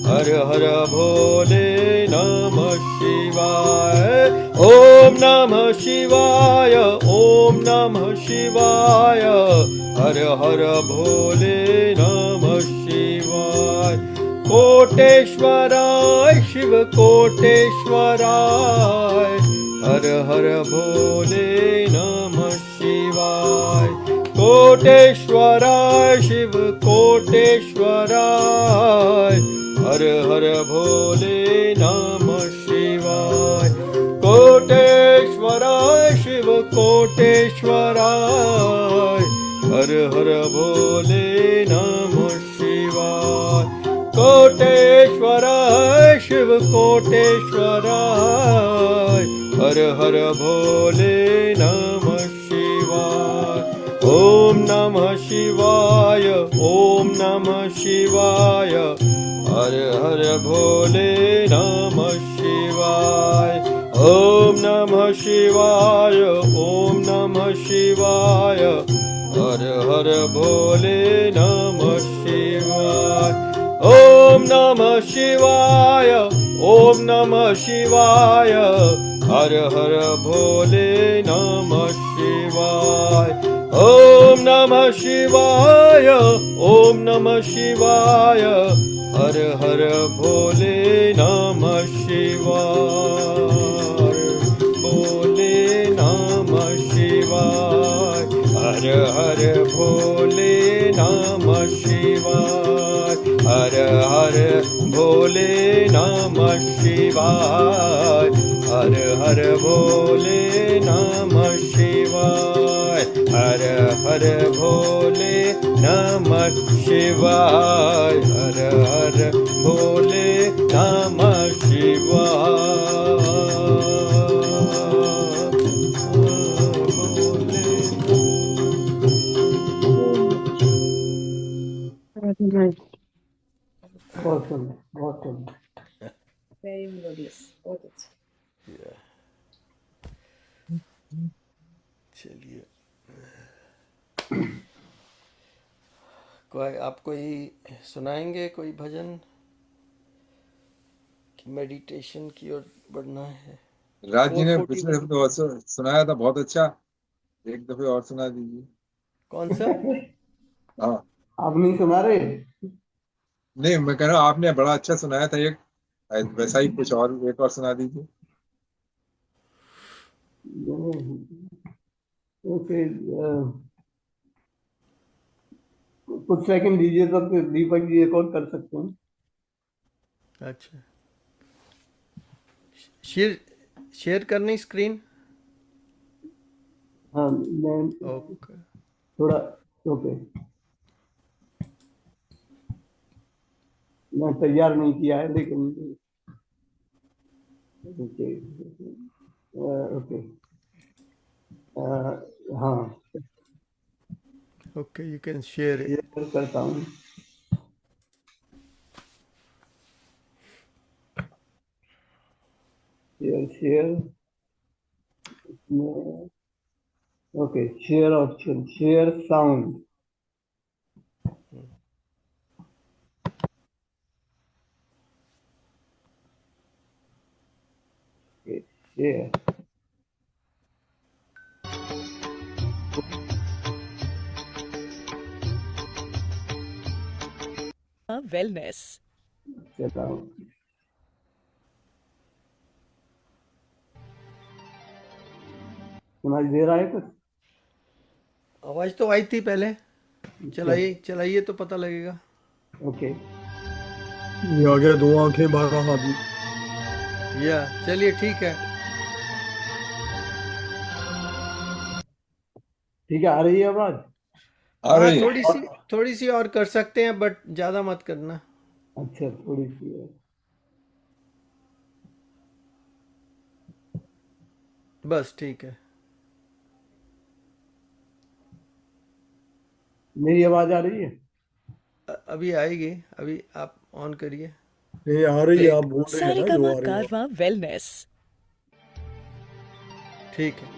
हर हर भोले नमः शिवाय ओम नमः शिवाय ओम नमः शिवाय हर हर भोले नमः शिवाय कोटेश्वराय शिव कोटेश्वराय हर हर भोले नमः शिवाय कोटेश्वराय शिव कोटेश्वराय हर हर भोले नमः शिवाय कोटेश्वराय शिव कोटेश्वराय हर हर भोले नमः शिवाय कोटेश्वराय शिव कोटेश्वराय हर हर भोले नमः शिवाय ओम नमः शिवाय ओम नमः शिवाय हर हर भोले नमः शिवाय ओम नमः शिवाय ओम नमः शिवाय हर हर भोले नमः शिवाय ओम नमः शिवाय ओम नमः शिवाय हर हर भोले नमः शिवाय ओम नमः शिवाय ओम नमः शिवाय हर हर भोले नमः शिवाय भोले नमः शिवाय हर हर भोले नमः शिवाय हर हर भोले नमः शिवाय हर हर भोले नमः शिवाय हर हर भोले नमः शिवाय हर हर भोले नमः बहुत वेरी मेलोडियस, बहुत अच्छा। चलिए कोई आप कोई सुनाएंगे कोई भजन कि मेडिटेशन की ओर बढ़ना है। राज जी ने 440 पिछले हफ्ते और सुनाया था, बहुत अच्छा, एक दफे और सुना दीजिए। कौन सा? हाँ आप नहीं सुना रहे? नहीं, मैं कह रहा हूँ आपने बड़ा अच्छा सुनाया था एक, वैसा ही कुछ और एक और सुना दीजिए। ओके, कुछ सेकंड दीजिए तो फिर दीपक जी एक और कर सकते हैं। अच्छा, शेयर करनी स्क्रीन। हाँ, मैं ओके थोड़ा, ओके, मैं तैयार नहीं किया है लेकिन ओके, ओके, हाँ, okay you can share it. Share करता हूँ। Share okay, share option, share sound, share, wellness. चलाओ। सुनाई दे रहा है कुछ? आवाज तो आई थी पहले। अच्छा, चलाइए चलाइए तो पता लगेगा। ओके। ये आ गया 2 आंखें 12 हाथ में। या चलिए ठीक है। ठीक है, आ रही है आवाज? आ हाँ रही है। थोड़ी सी और कर सकते हैं बट ज़्यादा मत करना। अच्छा, थोड़ी सी है। बस ठीक है। मेरी आवाज आ रही है? अभी आएगी। अभी आप ऑन करिए। ये आ रही है, आप एक बोल रहे हैं ना जो सारेगामा आ रही है। कारवां वेलनेस। ठीक है।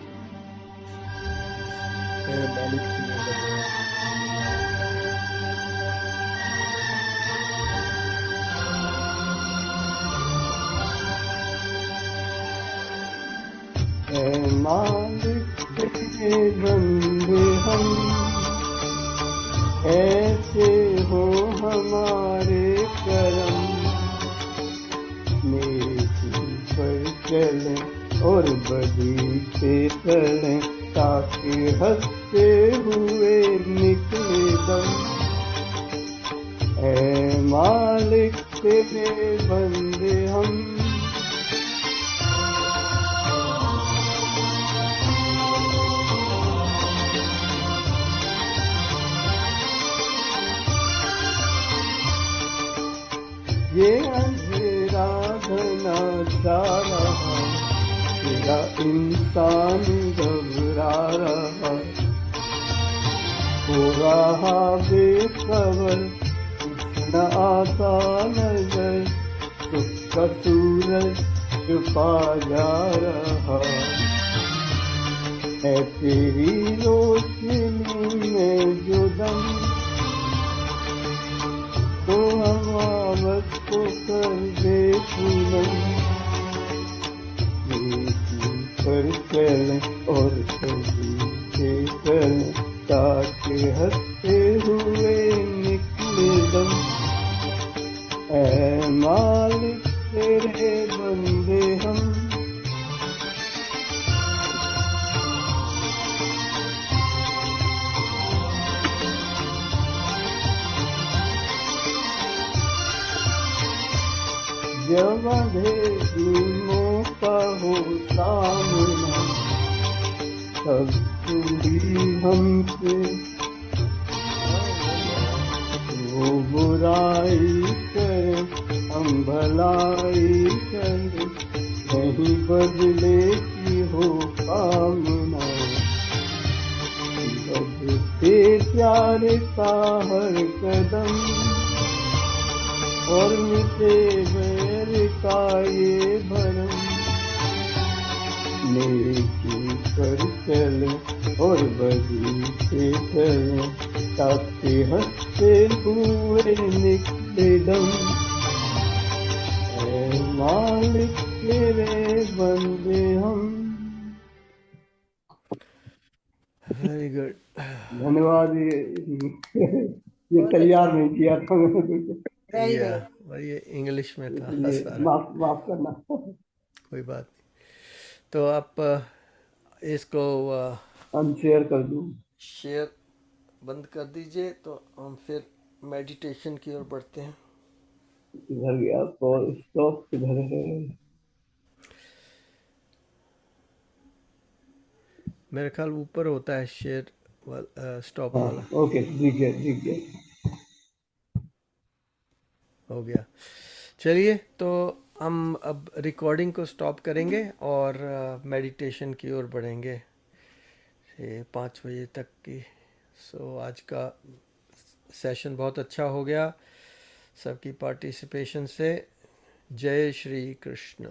ए मालिक तेरे बंदे। ऐ मालिक तेरे बंदे हम, ऐसे हो हमारे करम, नेकी पर चले और बदी से चले, ताकि हंसते हुए निकले दम। ऐ मालिक तेरे बंदे हम। ये अंधेरा घना छा रहा, तेरा इंसान घबरा रहा, हो रहा बेखबर, कुछ न आता नजर, उसका सूरज छुपा जा रहा है, तेरी रोशनी में जो दम, तो हमावत को कर दे पूनम, नेकी पर चले और सही से चले, ताकि हंसते हुए निकले दम। ऐ मालिक तेरे बंदे हम। जब अंधेरों का हो सामना, तब भी हमसे वो बुराई करे, हम भलाई करे, नहीं बदले की हो कामना, बढ़ते प्यार का हर कदम, और मिटे बैर का ये भरम, नेकी पर चले और बदी से चले, ताकि हंसते हुए निकले दम। ऐ मालिक तेरे बंदे हम। Very good. धन्यवाद। ये बहुत तैयार अच्छा, नहीं किया था मैंने कुछ, वेरी या गुड। और ये इंग्लिश में था इसलिए सारा। माफ माफ करना। कोई बात नहीं। तो आप इसको हम शेयर कर दूँ? शेयर बंद कर दीजिए तो हम फिर मेडिटेशन की ओर बढ़ते हैं। किधर गया कॉल? स्टॉप किधर है? मेरे ख्याल ऊपर होता है शेयर स्टॉप हाँ, वाला। ओके, दिख गया दिख गया। हो गया। चलिए तो हम अब रिकॉर्डिंग को स्टॉप करेंगे और मेडिटेशन की ओर बढ़ेंगे 5 बजे तक की। सो आज का सेशन बहुत अच्छा हो गया सबकी पार्टिसिपेशन से। जय श्री कृष्ण।